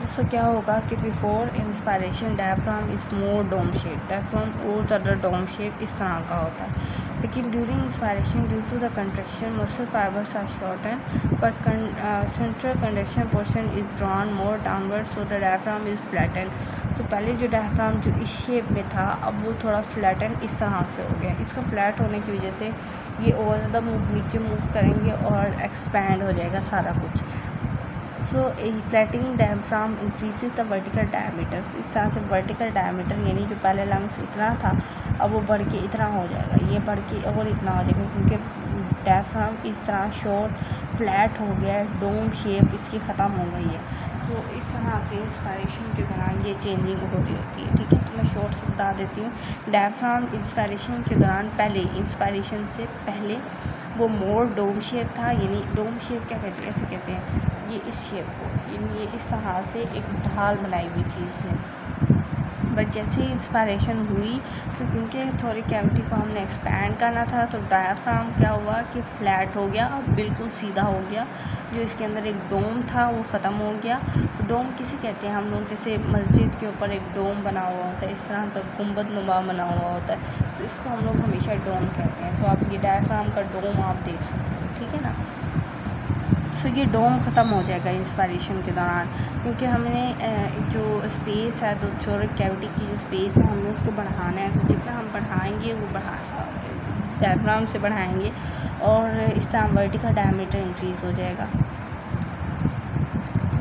सो क्या होगा कि before inspiration diaphragm is more dome shape, diaphragm और ज़्यादा डोम शेप इस तरह का होता है, लेकिन during inspiration due to the contraction muscle fibres are shorten but central conduction portion is drawn more downward so the diaphragm is flatten. तो पहले जो डायफ्राम जो इस शेप में था अब वो थोड़ा फ्लैटन इस तरह से हो गया। इसका फ्लैट होने की वजह से ये और ज़्यादा नीचे मूव करेंगे और एक्सपैंड हो जाएगा सारा कुछ। So flattening diaphragm increases the vertical diameter. इस तरह से वर्टिकल डायमीटर यानी जो पहले लंग्स इतना था अब वो बढ़ के इतना हो जाएगा, ये बढ़ के और इतना हो जाएगा क्योंकि डायफ्राम इस तरह शॉर्ट फ्लैट हो गया है, डोम शेप इसकी ख़त्म हो गई है। सो इस तरह से इंस्पायरेशन के दौरान ये चेंजिंग हो रही होती है। ठीक है, तो मैं शॉर्ट से बता देती हूँ। डायफ्राम इंस्पायरेशन के दौरान पहले इंस्पायरेशन से पहले वो मोर डोम शेप था, यानी डोम शेप क्या कहते हैं, ऐसे कहते हैं ये इस शेप को, ये इस तरह से एक ढाल बनाई हुई थी इसने। बट जैसे ही इंस्पायरेशन हुई तो क्योंकि थोड़ी कैविटी को हमने एक्सपैंड करना था तो डायफ्राम क्या हुआ कि फ्लैट हो गया और बिल्कुल सीधा हो गया। जो इसके अंदर एक डोम था वो ख़त्म हो गया। डोम किसे कहते हैं हम लोग, जैसे मस्जिद के ऊपर एक डोम बना हुआ होता है, इस तरह का गुंबद नुमा बना हुआ होता है, तो इसको हम लोग हमेशा डोम कहते हैं। सो आप ये डायफ्राम का डोम आप देख सकते हो, ठीक है ना। सो ये डोम ख़त्म हो जाएगा इंस्पायरेशन के दौरान क्योंकि हमने जो स्पेस है तो थोरिक कैविटी की जो स्पेस है हमने उसको बढ़ाना है। तो जितना हम बढ़ाएंगे वो डायफ्राम से बढ़ाएंगे और इस तरह वर्टिकल डायमीटर इंक्रीज़ हो जाएगा।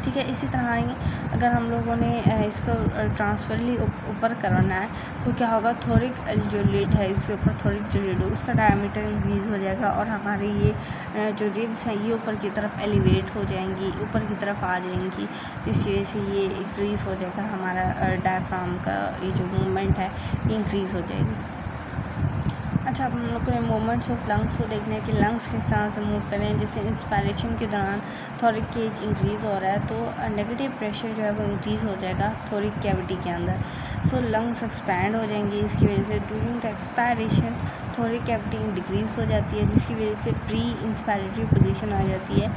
ठीक है, इसी तरह आएंगे अगर हम लोगों ने इसको ट्रांसफरली ऊपर करवाना है तो क्या होगा, थोरिक जो लिड है इसके ऊपर थोरिक जो लिड है उसका डायमीटर इंक्रीज़ हो जाएगा और हमारी ये जो रिब्स हैं ये ऊपर की तरफ एलिवेट हो जाएंगी, ऊपर की तरफ आ जाएंगी। इस वजह से ये इंक्रीज़ हो जाएगा, हमारा डायफ्राम का ये जो मूवमेंट है ये इंक्रीज़ हो जाएगी। अच्छा, अब हम लोग ने मूवमेंट्स ऑफ लंग्स को देखने कि लंग्स किस तरह से मूव करें। जैसे इंस्पायरेशन के दौरान थोरिक केज इंक्रीज़ हो रहा है तो नेगेटिव प्रेशर जो है वो इंक्रीज़ हो जाएगा थोरिक कैविटी के अंदर। सो लंग्स एक्सपैंड हो जाएंगे। इसकी वजह से ड्यूरिंग द एक्सपायरेशन थोरिक कैविटी डिक्रीज़ हो जाती है जिसकी वजह से प्री इंस्पायरेटरी पोजीशन आ जाती है,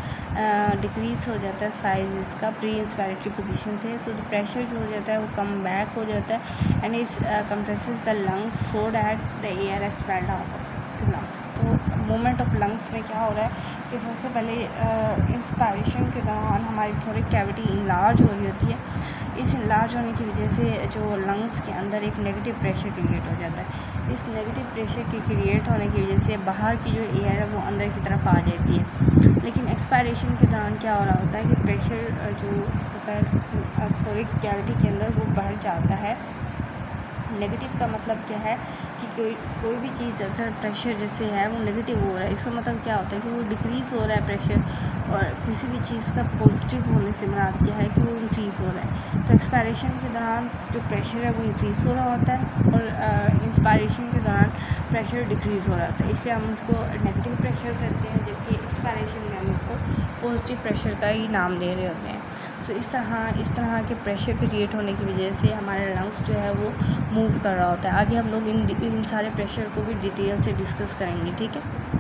डिक्रीज़ हो जाता है साइज़ इसका प्री इंस्पायरेटरी पोजीशन से। तो प्रेशर जो हो जाता है वो कम बैक हो जाता है and it's compresses the lungs so that the air expand lungs. तो मूवमेंट ऑफ लंग्स में क्या हो रहा है कि सबसे पहले इंस्पायरेशन के दौरान हमारी थोड़ी कैविटी इनलार्ज हो रही होती है। इस इनलार्ज होने की वजह से जो लंग्स के अंदर एक नेगेटिव प्रेशर क्रिएट हो जाता है। इस नेगेटिव प्रेशर के क्रिएट होने की वजह से बाहर की जो एयर है वो अंदर की तरफ आ जाती है। लेकिन एक्सपायरेशन के दौरान क्या हो रहा होता है कि प्रेशर जो होता है थोड़ी कैविटी के अंदर वो बढ़ जाता है। नेगेटिव का मतलब क्या है कि कोई भी चीज़ अगर प्रेशर जैसे है वो नेगेटिव हो रहा है, इसका मतलब क्या होता है कि वो डिक्रीज़ हो रहा है प्रेशर। और किसी भी चीज़ का पॉजिटिव होने से मुराद क्या है कि वो इंक्रीज़ हो रहा है। तो एक्सपायरेशन के दौरान जो प्रेशर है वो इंक्रीज़ हो रहा होता है और इंस्पायरेशन के दौरान प्रेशर डिक्रीज़ हो रहा होता है। इसलिए हम उसको नेगेटिव प्रेशर करते हैं जबकि एक्सपायरेशन में हम उसको पॉजिटिव प्रेशर का ही नाम दे रहे होते हैं। तो इस तरह के प्रेशर क्रिएट होने की वजह से हमारे लंग्स जो है वो मूव कर रहा होता है। आगे हम लोग इन सारे प्रेशर को भी डिटेल से डिस्कस करेंगे, ठीक है।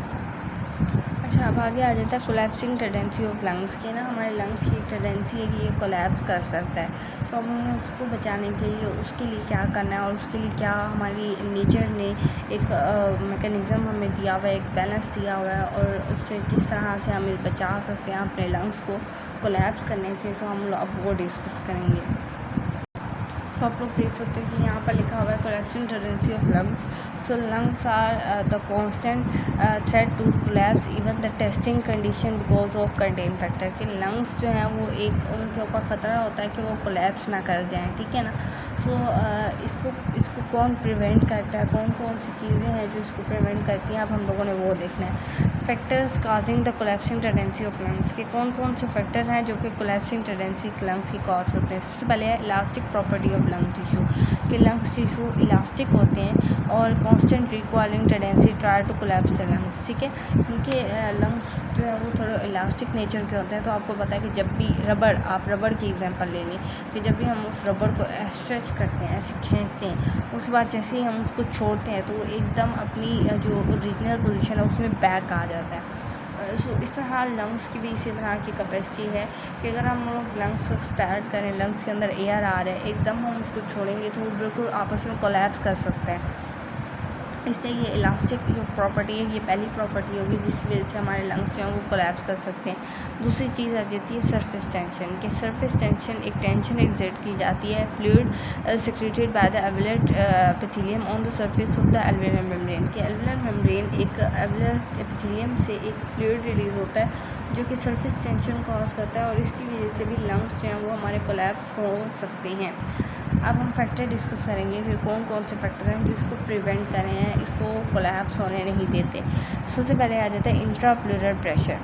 अच्छा, अब आगे आ जाता है कोलैप्सिंग टेंडेंसी ऑफ लंग्स की ना। हमारे लंग्स की एक टेंडेंसी है कि ये कोलैप्स कर सकता है। तो हमें उसको बचाने के लिए उसके लिए क्या करना है और उसके लिए क्या हमारी नेचर ने एक मैकेनिज़्म हमें दिया हुआ है, एक बैलेंस दिया हुआ है और उससे किस तरह से हम बचा सकते हैं अपने लंग्स को कोलैप्स करने से। तो हम लोग अब वो डिस्कस करेंगे। सो आप लोग देख सकते हैं कि यहाँ पर लिखा हुआ है collapsing tendency of lungs. So lungs are the constant threat to collapse even the testing condition because of contain factor. कि लंग्स जो हैं वो एक उनके ऊपर ख़तरा होता है कि वो कोलैप्स ना कर जाएं, ठीक है ना। सो इसको कौन प्रिवेंट करता है, कौन कौन सी चीज़ें हैं जो इसको प्रिवेंट करती हैं, अब हम लोगों ने वो देखना है। Factors causing the collapsing tendency of lungs के कौन कौन से फैक्टर हैं जो कि कोलैप्सिंग टेंडेंसी लंग्स की कॉज करते हैं। सबसे पहले है elastic property of lung tissue कि लंग्स टिश्यू इलास्टिक होते हैं और constant requiring tendency try to collapse the lungs, ठीक है। क्योंकि लंग्स जो है वो थोड़े इलास्टिक नेचर के होते हैं। तो आपको पता है कि जब भी आप रबड़ की एग्जांपल ले लें कि जब भी हम उस रबड़ को स्ट्रेच करते हैं, ऐसे खींचते हैं, उसके बाद जैसे ही हम उसको छोड़ते हैं तो वो एकदम अपनी जो ओरिजिनल पोजीशन है उसमें बैक आ जाता है। सो इस तरह लंग्स की भी इसी तरह की कैपेसिटी है कि अगर हम लोग लंग्स को एक्सपैंड करें, लंग्स के अंदर एयर आ रहा है, एकदम हम उसको छोड़ेंगे तो वो बिल्कुल आपस में कोलैप्स कर सकते हैं। इससे ये इलास्टिक जो प्रॉपर्टी है, ये पहली प्रॉपर्टी होगी जिसकी वजह से हमारे लंग्स जो हैं वो कोलैप्स कर सकते हैं। दूसरी चीज़ आ जाती है सरफेस टेंशन, कि सरफेस टेंशन एक टेंशन एग्जर्ट की जाती है fluid secreted by the एल्वेओलर epithelium on the surface of the एल्वेओलर membrane. कि एल्वेओलर मेम्ब्रेन एक एल्वेओलर एपिथेलियम से एक फ्लूइड रिलीज़ होता है जो कि सरफेस टेंशन कॉज करता है, और इसकी वजह से भी लंग्स जो हैं वो हमारे कोलैप्स हो सकते हैं। अब हम फैक्टर डिस्कस करेंगे कि कौन कौन से फैक्टर हैं जो इसको प्रिवेंट कर रहे हैं, इसको कोलैप्स होने नहीं देते। सबसे पहले आ जाता है इंट्राप्लूरल प्रेशर,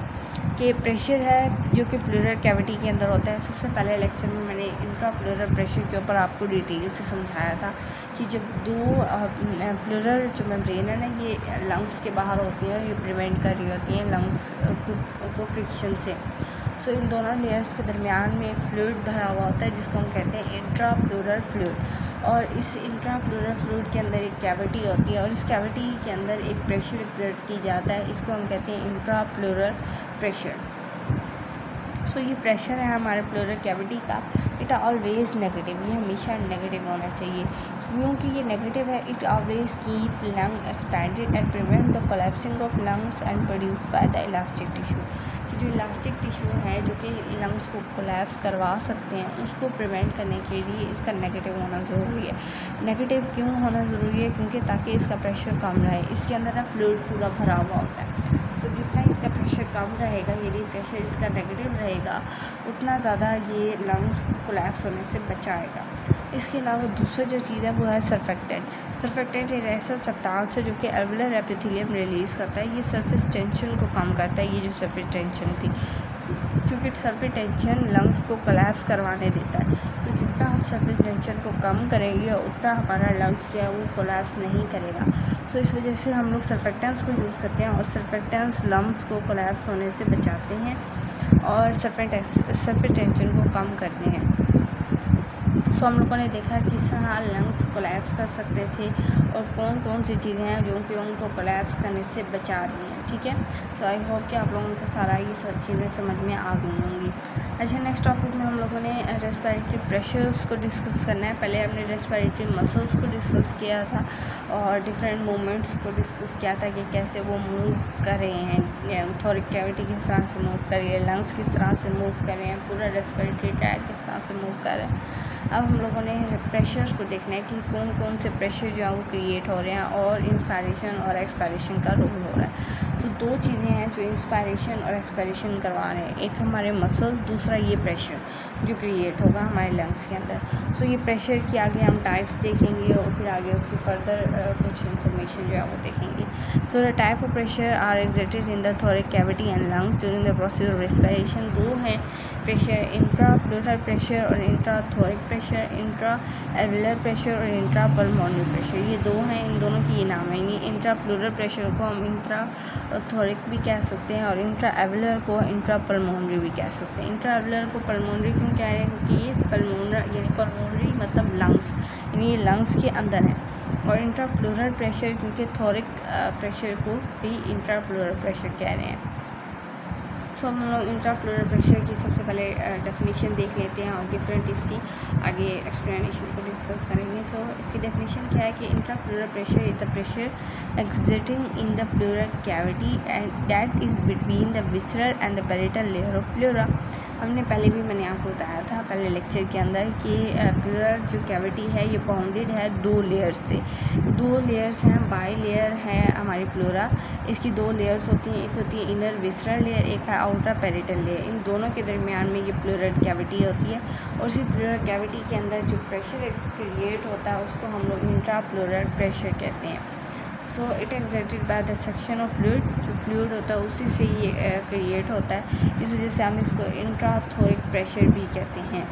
कि प्रेशर है जो कि प्लूरल कैविटी के अंदर होता है। सबसे पहले लेक्चर में मैंने इंट्राप्लूरल प्रेशर के ऊपर आपको डिटेल से समझाया था कि जब दो प्लूरल जो मेम्ब्रेन है ना, ये लंग्स के बाहर होती हैं और ये प्रिवेंट कर रही होती हैं लंग्स को फ्रिक्शन से। सो इन दोनों लेयर्स के दरमियान में एक फ्लूइड भरा हुआ होता है जिसको हम कहते हैं इंट्राप्लूरल फ्लूइड, और इस इंट्राप्लूरल फ्लूइड के अंदर एक कैविटी होती है और इस कैविटी के अंदर एक प्रेशर एक्सर्ट की जाता है, इसको हम कहते हैं इंट्राप्लूरल प्रेशर। सो ये प्रेशर है हमारे प्लूरल कैविटी का, इट ऑलवेज नेगेटिव, ये हमेशा नेगेटिव होना चाहिए। क्योंकि ये नेगेटिव है, it always keep lung expanded and prevent the collapsing of lungs and produce by the elastic tissue. कि जो इलास्टिक टिश्यू है जो कि लंग्स को कोलैप्स करवा सकते हैं, उसको प्रिवेंट करने के लिए इसका नेगेटिव होना ज़रूरी है। नेगेटिव क्यों होना ज़रूरी है? क्योंकि ताकि इसका प्रेशर कम रहे। इसके अंदर ना फ्लूइड पूरा भरा हुआ होता है, तो जितना इसका प्रेशर कम रहेगा, यदि प्रेशर इसका नेगेटिव रहेगा, उतना ज़्यादा ये लंग्स कोलैप्स होने से बचाएगा। इसके अलावा दूसरा जो चीज़ है वो है सर्फेक्टेंट। सर्फेक्टेंट एक ऐसा सब्सटेंस है जो कि एल्वेओलर एपिथेलियम रिलीज़ करता है, ये सरफेस टेंशन को कम करता है। ये जो सरफेस टेंशन थी, क्योंकि सरफेस टेंशन लंग्स को कोलैप्स करवाने देता है, तो जितना हम सरफेस टेंशन को कम करेंगे उतना हमारा लंग्स जो है वो कोलैप्स नहीं करेगा। सो इस वजह से हम लोग सर्फेक्टेंट्स को यूज़ करते हैं, और सर्फेक्टेंट्स लंग्स को कोलैप्स होने से बचाते हैं और सरफेस टेंशन को कम करते हैं। सो हम लोगों ने देखा किस तरह लंग्स कोलैप्स कर सकते थे और कौन कौन सी चीज़ें हैं जो कि उनको कोलैप्स करने से बचा रही हैं। ठीक है, सो आई होप कि आप लोगों को सारा ये सब चीज़ें समझ में आ गई होंगी। अच्छा, नेक्स्ट टॉपिक में हम लोगों ने रेस्पिरेटरी प्रेशर्स को डिस्कस करना है। पहले हमने रेस्पिरेटरी मसल्स को डिस्कस किया था और डिफरेंट मूवमेंट्स को डिस्कस किया था कि कैसे वो मूव कर रहे हैं, थोरिक कैविटी किस तरह से मूव कर रही है, लंग्स किस तरह से मूव कर रहे हैं, पूरा रेस्पिरेटरी ट्रैक किस तरह से मूव कर रहा है। अब हम लोगों ने प्रेशर्स को देखना है कि कौन कौन से प्रेशर जो है वो क्रिएट हो रहे हैं और इंस्पायरेशन और एक्सपायरेशन का रोल हो रहा है। सो दो चीज़ें हैं जो इंस्पायरेशन और एक्सपायरेशन करवा रहे हैं, एक हमारे मसल्स, दूसरा ये प्रेशर जो क्रिएट होगा हमारे लंग्स के अंदर। सो ये प्रेशर की आगे हम टाइप्स देखेंगे और फिर आगे उसकी फर्दर कुछ इन्फॉर्मेशन जो है वो देखेंगे। So the type of pressure are exerted in the thoracic cavity and lungs during the process of respiration. दो हैं प्रेशर, इंट्राप्लूरल प्रेशर और intrathoracic pressure, intra alveolar pressure और इंट्रापल्मोनरी प्रेशर। ये दो हैं, इन दोनों की ये नाम है। यानी इंट्राप्लूरल प्रेशर को हम इंट्राथोरिक भी कह सकते हैं और इंट्रा एल्वेओलर को इंट्रापल्मोनरी भी कह सकते हैं। इंट्रा एल्वेओलर को पल्मोनरी क्यों कह रहे हैं? क्योंकि ये पल्मोनरी यानी पल्मोनरी मतलब लंग्स, यानी ये लंग्स के अंदर है। और इंट्राप्लूरल प्रेशर क्योंकि थोरिक प्रेशर को भी इंट्राप्लूरल प्रेशर कह रहे हैं। सो हम लोग इंट्राप्लूरल प्रेशर की सबसे पहले डेफिनेशन देख लेते हैं और डिफरेंट इसकी आगे एक्सप्लेनेशन को डिस्कस करेंगे। सो इसकी डेफिनेशन क्या है कि intrapleural pressure is the pressure existing in the pleural cavity and that is between the visceral and the parietal layer of pleura. मैंने आपको बताया था पहले लेक्चर के अंदर कि प्लूरल जो कैविटी है ये बाउंडेड है दो लेयर्स से। दो लेयर्स हैं, बाई लेयर है हमारी प्लूरा, इसकी दो लेयर्स होती हैं, एक होती है इनर विसरल लेयर, एक है आउटर पैरेटल लेयर। इन दोनों के दरमियान में ये प्लूरल कैविटी होती है और इसी प्लूरल कैविटी के अंदर जो प्रेशर क्रिएट होता है उसको हम लोग इंट्राप्लूरल प्रेशर कहते हैं। So it exerted by the section of fluid, जो फ्लूइड होता है उसी से ये क्रिएट होता है, इस वजह से हम इसको इंट्राथोरिक प्रेशर भी कहते हैं।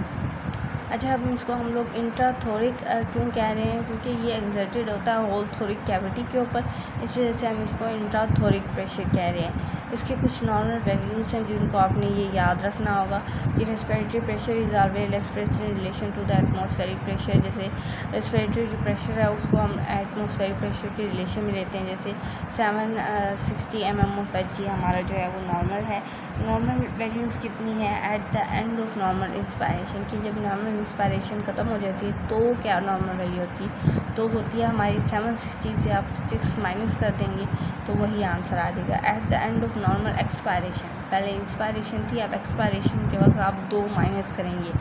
अच्छा, अब इसको हम लोग इंट्राथोरिक क्यों कह रहे हैं? क्योंकि ये एक्सर्टेड होता है होल थोरिक कैविटी के ऊपर, इस वजह से हम इसको इंट्राथोरिक प्रेशर कह रहे हैं। इसके कुछ नॉर्मल वैल्यूज़ हैं जिनको आपने ये याद रखना होगा कि respiratory pressure is always expressed in relation to the atmospheric pressure. जैसे रेस्पिरेटरी जो प्रेशर है उसको हम एटमॉस्फेरिक प्रेशर के रिलेशन में लेते हैं। जैसे 760 mm/Hg हमारा जो है वो नॉर्मल है। नॉर्मल वैल्यूज़ कितनी है at the end of normal inspiration, कि जब नॉर्मल इंस्पायरेशन ख़त्म हो जाती है तो क्या नॉर्मल वैल्यू होती है? तो होती है हमारी 760 से आप 6 माइनस कर देंगे तो वही आंसर आ जाएगा। At the end of normal expiration, पहले इंस्पायरेशन थी, अब एक्सपायरेशन के वक्त आप 2 माइनस करेंगे।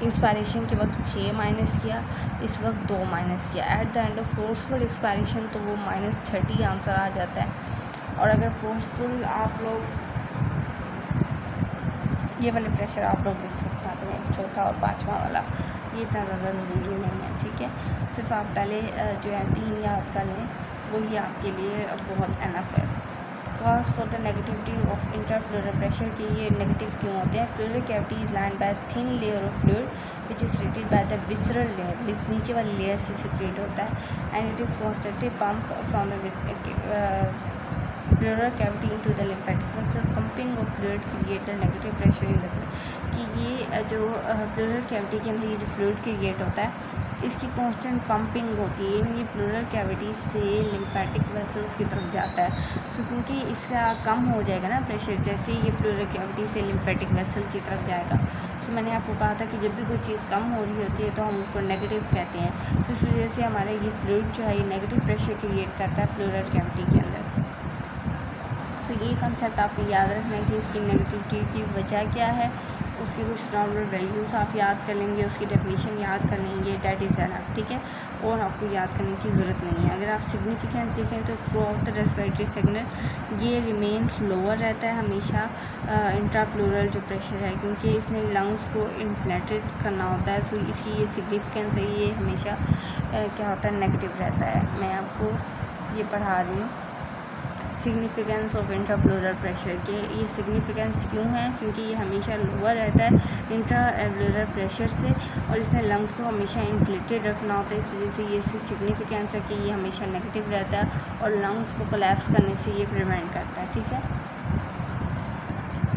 इंस्पायरेशन के वक्त 6 माइनस किया, इस वक्त 2 माइनस किया। At the end of forceful expiration तो वो -30 आंसर आ जाता है। और अगर फोर्सफुल आप लोग ये वाले प्रेशर आप लोग डिस्कस करते हैं, चौथा और पाँचवा वाला, ये इतना ज़्यादा ज़रूरी नहीं है, ठीक है। सिर्फ आप पहले जो है 3 याद कर लें, वही आपके लिए बहुत एनफ है। Cause for the negativity of intrapleural pressure कि ये नेगेटिव क्यों होते हैं। Pleural cavity is lined by thin layer of fluid which is secreted by the visceral layer, नीचे वाली लेयर से सेक्रेट होता है। And it is constantly pump from the pleural cavity into the lymphatic vessel. Pumping of fluid create a negative pressure in the blood, कि ये जो pleural cavity के अंदर ये जो fluid क्रिएट होता है इसकी कांस्टेंट पंपिंग होती है, ये प्लूरल कैविटी से लिम्फेटिक वेसल्स की तरफ जाता है। तो क्योंकि इसका कम हो जाएगा ना प्रेशर, जैसे ही ये प्लूरल कैविटी से लिम्फेटिक वेसल की तरफ जाएगा। तो मैंने आपको कहा था कि जब भी कोई चीज़ कम हो रही होती है तो हम उसको नेगेटिव कहते हैं। तो इस वजह से हमारे ये फ्लूइड जो है ये नेगेटिव प्रेशर क्रिएट करता है प्लूरल कैविटी के अंदर। तो ये कंसेप्ट आपको याद रखना है कि इसकी नेगेटिविटी की वजह क्या है, उसकी कुछ नॉर्मल वैल्यूज़ आप याद कर लेंगे, उसकी डेफिनेशन याद कर लेंगे, डैट इज़ एनफ, ठीक है। और आपको याद करने की ज़रूरत नहीं है। अगर आप सिग्निफिकेंस देखें तो through out the respiratory segment ये रिमेन लोअर रहता है हमेशा इंट्राप्लूरल जो प्रेशर है, क्योंकि इसने लंग्स को इन्फ्लेटेड करना होता है। तो इसकी ये सिग्निफिकेंस है, ये हमेशा क्या होता है नेगेटिव रहता है। मैं आपको ये पढ़ा रही हूँ सिग्निफिकेंस ऑफ इंट्राप्लूरल प्रेशर के। ये सिग्निफिकेंस क्यों है, क्योंकि ये हमेशा लोअर रहता है इंट्राप्लूरल प्रेशर से और इसने लंग्स को हमेशा इन्फ्लेटेड रखना होता है। इस वजह से ये सिग्निफिकेंस है कि ये हमेशा नेगेटिव रहता है और लंग्स को कोलैप्स करने से ये प्रिवेंट करता है, ठीक है।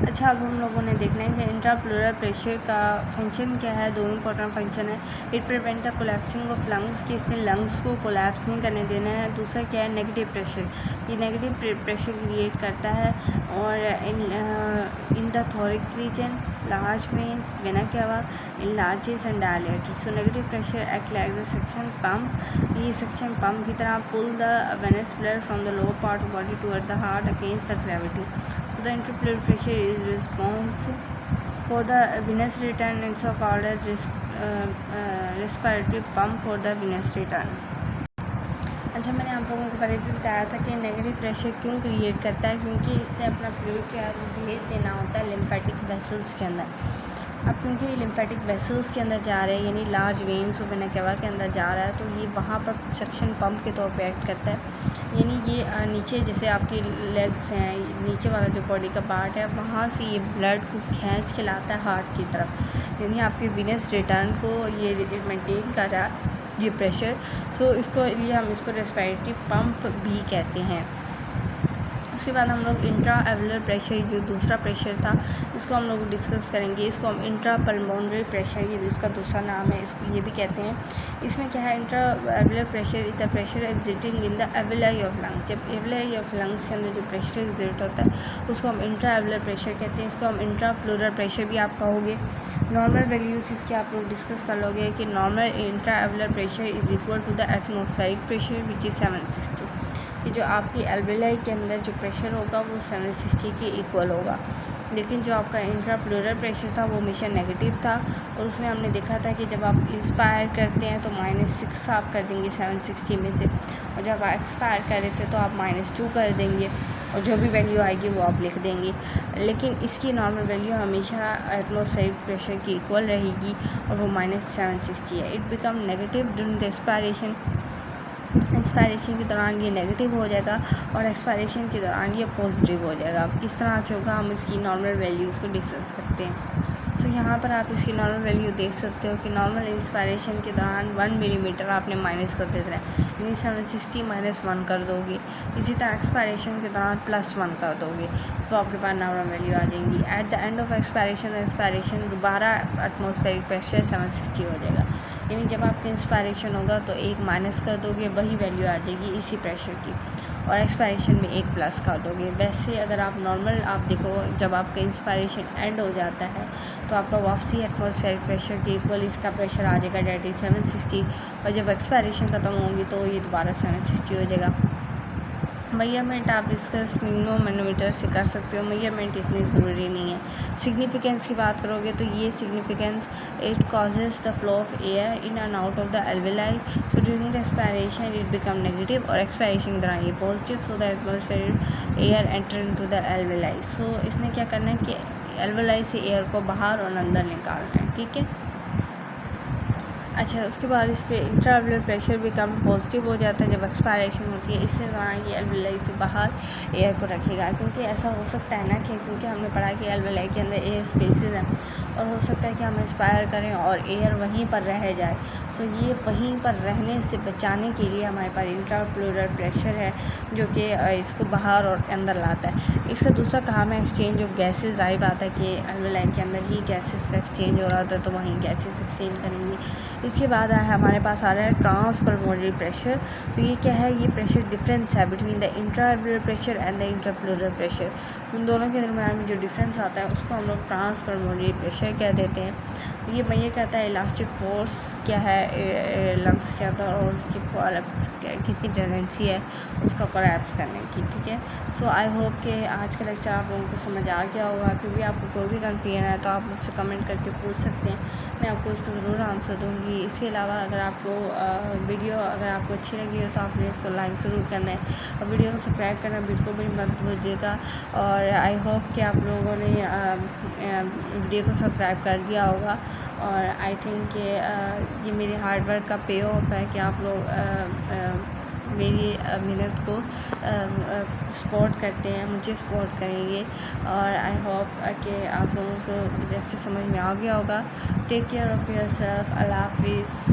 अच्छा, अब हम लोगों ने देखना है कि इंट्राप्लूरल प्रेशर का फंक्शन क्या है। 2 इंपॉर्टेंट फंक्शन है। It prevent the collapsing of lungs, कि इसने लंग्स को कोलैप्स नहीं करने देना है। दूसरा क्या है नेगेटिव प्रेशर, ये नेगेटिव प्रेशर क्रिएट करता है। और in the thoracic region large veins vena cava enlarges and dilates. So negative pressure act like the suction pump. ये suction pump की तरह pull the venous blood from the lower part of body toward the heart against the gravity. So the intrapleural pressure is responsive for the venous return and so called respiratory pump for the venous return. अच्छा, मैंने आप लोगों को पहले भी बताया था कि नेगेटिव प्रेशर क्यों क्रिएट करता है, क्योंकि इसने अपना फ्लूइड जो है वो भेज देना होता है लिम्फेटिक वेसल्स के अंदर। अब क्योंकि ये लिम्फेटिक वेसल्स के अंदर जा रहे हैं, यानी लार्ज वेन्स और वेना cava के अंदर जा रहा है, तो ये वहाँ पर सक्शन पंप के तौर पे एक्ट करता है। यानी ये नीचे जैसे आपकी लेग्स हैं, नीचे वाला जो बॉडी का पार्ट है, वहाँ से ये ब्लड को खींच के लाता है हार्ट की तरफ, यानी आपके विनस रिटर्न को ये मेंटेन कर रहा है ये प्रेशर। सो इसको लिए हम इसको रेस्पिरेटरी पंप भी कहते हैं। उसके बाद हम लोग इंट्रा एल्वुलर प्रेशर जो दूसरा प्रेशर था इसको हम लोग डिस्कस करेंगे। इसको हम इंट्रा पल्मोनरी प्रेशर, ये जिसका दूसरा नाम है, इसको ये भी कहते हैं। इसमें क्या है, intra alveolar pressure is the pressure existing in the alveoli of lungs. जब एविलाई ऑफ लंग्स के अंदर जो प्रेशर एग्जिट होता है उसको हम इंट्रा एल्वुलर प्रेशर कहते हैं। इसको हम इंट्रा प्लूरल प्रेशर भी आप कहोगे। नॉर्मल वैल्यूज़ इसके आप लोग डिस्कस कर लोगे कि normal intra alveolar pressure is equal to the atmospheric pressure which is 760। कि जो आपकी एल्वेलाई के अंदर जो प्रेशर होगा वो 760 के इक्वल होगा। लेकिन जो आपका इंट्राप्लूरल प्रेशर था वो हमेशा नेगेटिव था, और उसमें हमने देखा था कि जब आप इंस्पायर करते हैं तो -6 आप कर देंगे 760 में से, और जब आप एक्सपायर कर रहे थे तो आप -2 कर देंगे, और जो भी वैल्यू आएगी वो आप लिख देंगे। लेकिन इसकी नॉर्मल वैल्यू हमेशा एटमॉस्फेरिक प्रेशर की इक्वल रहेगी और वो -760 है। It become negative during the expiration. Inspiration के दौरान ये नेगेटिव हो जाएगा और एक्सपायरेशन के दौरान ये पॉजिटिव हो जाएगा। किस तरह से होगा हम इसकी नॉर्मल वैल्यूज़ को डिस्कस करते हैं। सो यहाँ पर आप इसकी नॉर्मल वैल्यू देख सकते हो कि नॉर्मल इंस्पायरेशन के दौरान 1 मिलीमीटर आपने माइनस कर देना है, यानी 760 -1 कर दोगे। इसी तरह एक्सपायरेशन के दौरान +1 कर दोगे तो आपके पास नॉर्मल वैल्यू आ जाएंगी। At the end of expiration दोबारा एटमॉस्फेरिक प्रेशर 760 हो जाएगा, यानी जब आपका इंस्पायरेशन होगा तो 1 माइनस कर दोगे, वही वैल्यू आ जाएगी इसी प्रेशर की, और एक्सपायरेशन में 1 प्लस कर दोगे। वैसे अगर आप नॉर्मल आप देखो, जब आपका इंस्पायरेशन एंड हो जाता है तो आपका वापसी एटमॉस्फेरिक प्रेशर के इक्वल इसका प्रेशर आ जाएगा, डेट इज 760, और जब एक्सपायरेशन ख़त्म होगी तो ये दोबारा 760 हो जाएगा। मेजरमेंट आप इसका मिनो मैनोमीटर से कर सकते हो, मेजरमेंट इतनी ज़रूरी नहीं है। सिग्निफिकेंस की बात करोगे तो ये significance, it causes the flow of air in and out of the alveoli, so during the expiration it become negative, और एक्सपायरेशन के दौरान ये positive, so the atmospheric air enter into the alveoli. So इसने क्या करना है कि एल्वेलाई से एयर को बाहर और अंदर निकालना है, ठीक है। अच्छा, उसके बाद इससे इंट्रावेलर प्रेशर भी कम पॉजिटिव हो जाता है जब एक्सपायरेशन होती है। इससे दौरान ये एल्वेलाई से बाहर एयर को रखेगा, क्योंकि ऐसा हो सकता है ना कि क्योंकि हमने पढ़ा कि एल्वेलाई के अंदर एयर स्पेसेस हैं, और हो सकता है कि हम एक्सपायर करें और एयर वहीं पर रह जाए। तो ये वहीं पर रहने से बचाने के लिए हमारे पास इंट्राप्लूरल प्रेशर है, जो कि इसको बाहर और अंदर लाता है। इसका दूसरा काम है एक्सचेंज ऑफ गैसेस। जाहिर बात है कि एल्वेलाई के अंदर ही गैसेस का एक्सचेंज हो रहा होता है, तो वहीं गैसेस एक्सचेंज करेंगे। इसके बाद हमारे पास आ रहा है ट्रांसपल्मोनरी प्रेशर। तो ये क्या है, ये प्रेशर डिफरेंस है between the intraalveolar pressure and the intrapleural pressure. उन दोनों के दरमियान में जो डिफरेंस आता है उसको हम लोग ट्रांसपल्मोनरी प्रेशर कह देते हैं। ये मैं ये कहता है इलास्टिक फोर्स क्या है लंग्स के अंदर, और उसकी कितनी टेंडेंसी है उसका कोलैप्स करने की, ठीक है। सो आई होप कि आज का लेक्चर आप लोगों को समझ आ गया होगा। क्योंकि आपको कोई भी कन्फ्यूजन है तो आप मुझसे कमेंट करके पूछ सकते हैं, मैं आपको उसका ज़रूर आंसर दूँगी। इसके अलावा अगर आपको वीडियो अगर आपको अच्छी लगी हो तो आपने इसको लाइक ज़रूर करना है, और वीडियो को सब्सक्राइब करना बिल्कुल भी मत भूलिएगा। और आई होप कि आप लोगों ने वीडियो को सब्सक्राइब कर दिया होगा, और आई थिंक कि ये मेरे हार्ड वर्क का पे ऑफ है कि आप लोग मेरी मेहनत को सपोर्ट करते हैं, मुझे सपोर्ट करेंगे। और आई होप कि आप लोगों को अच्छे समझ में आ गया होगा। Take care of yourself. Allah हाफिज़।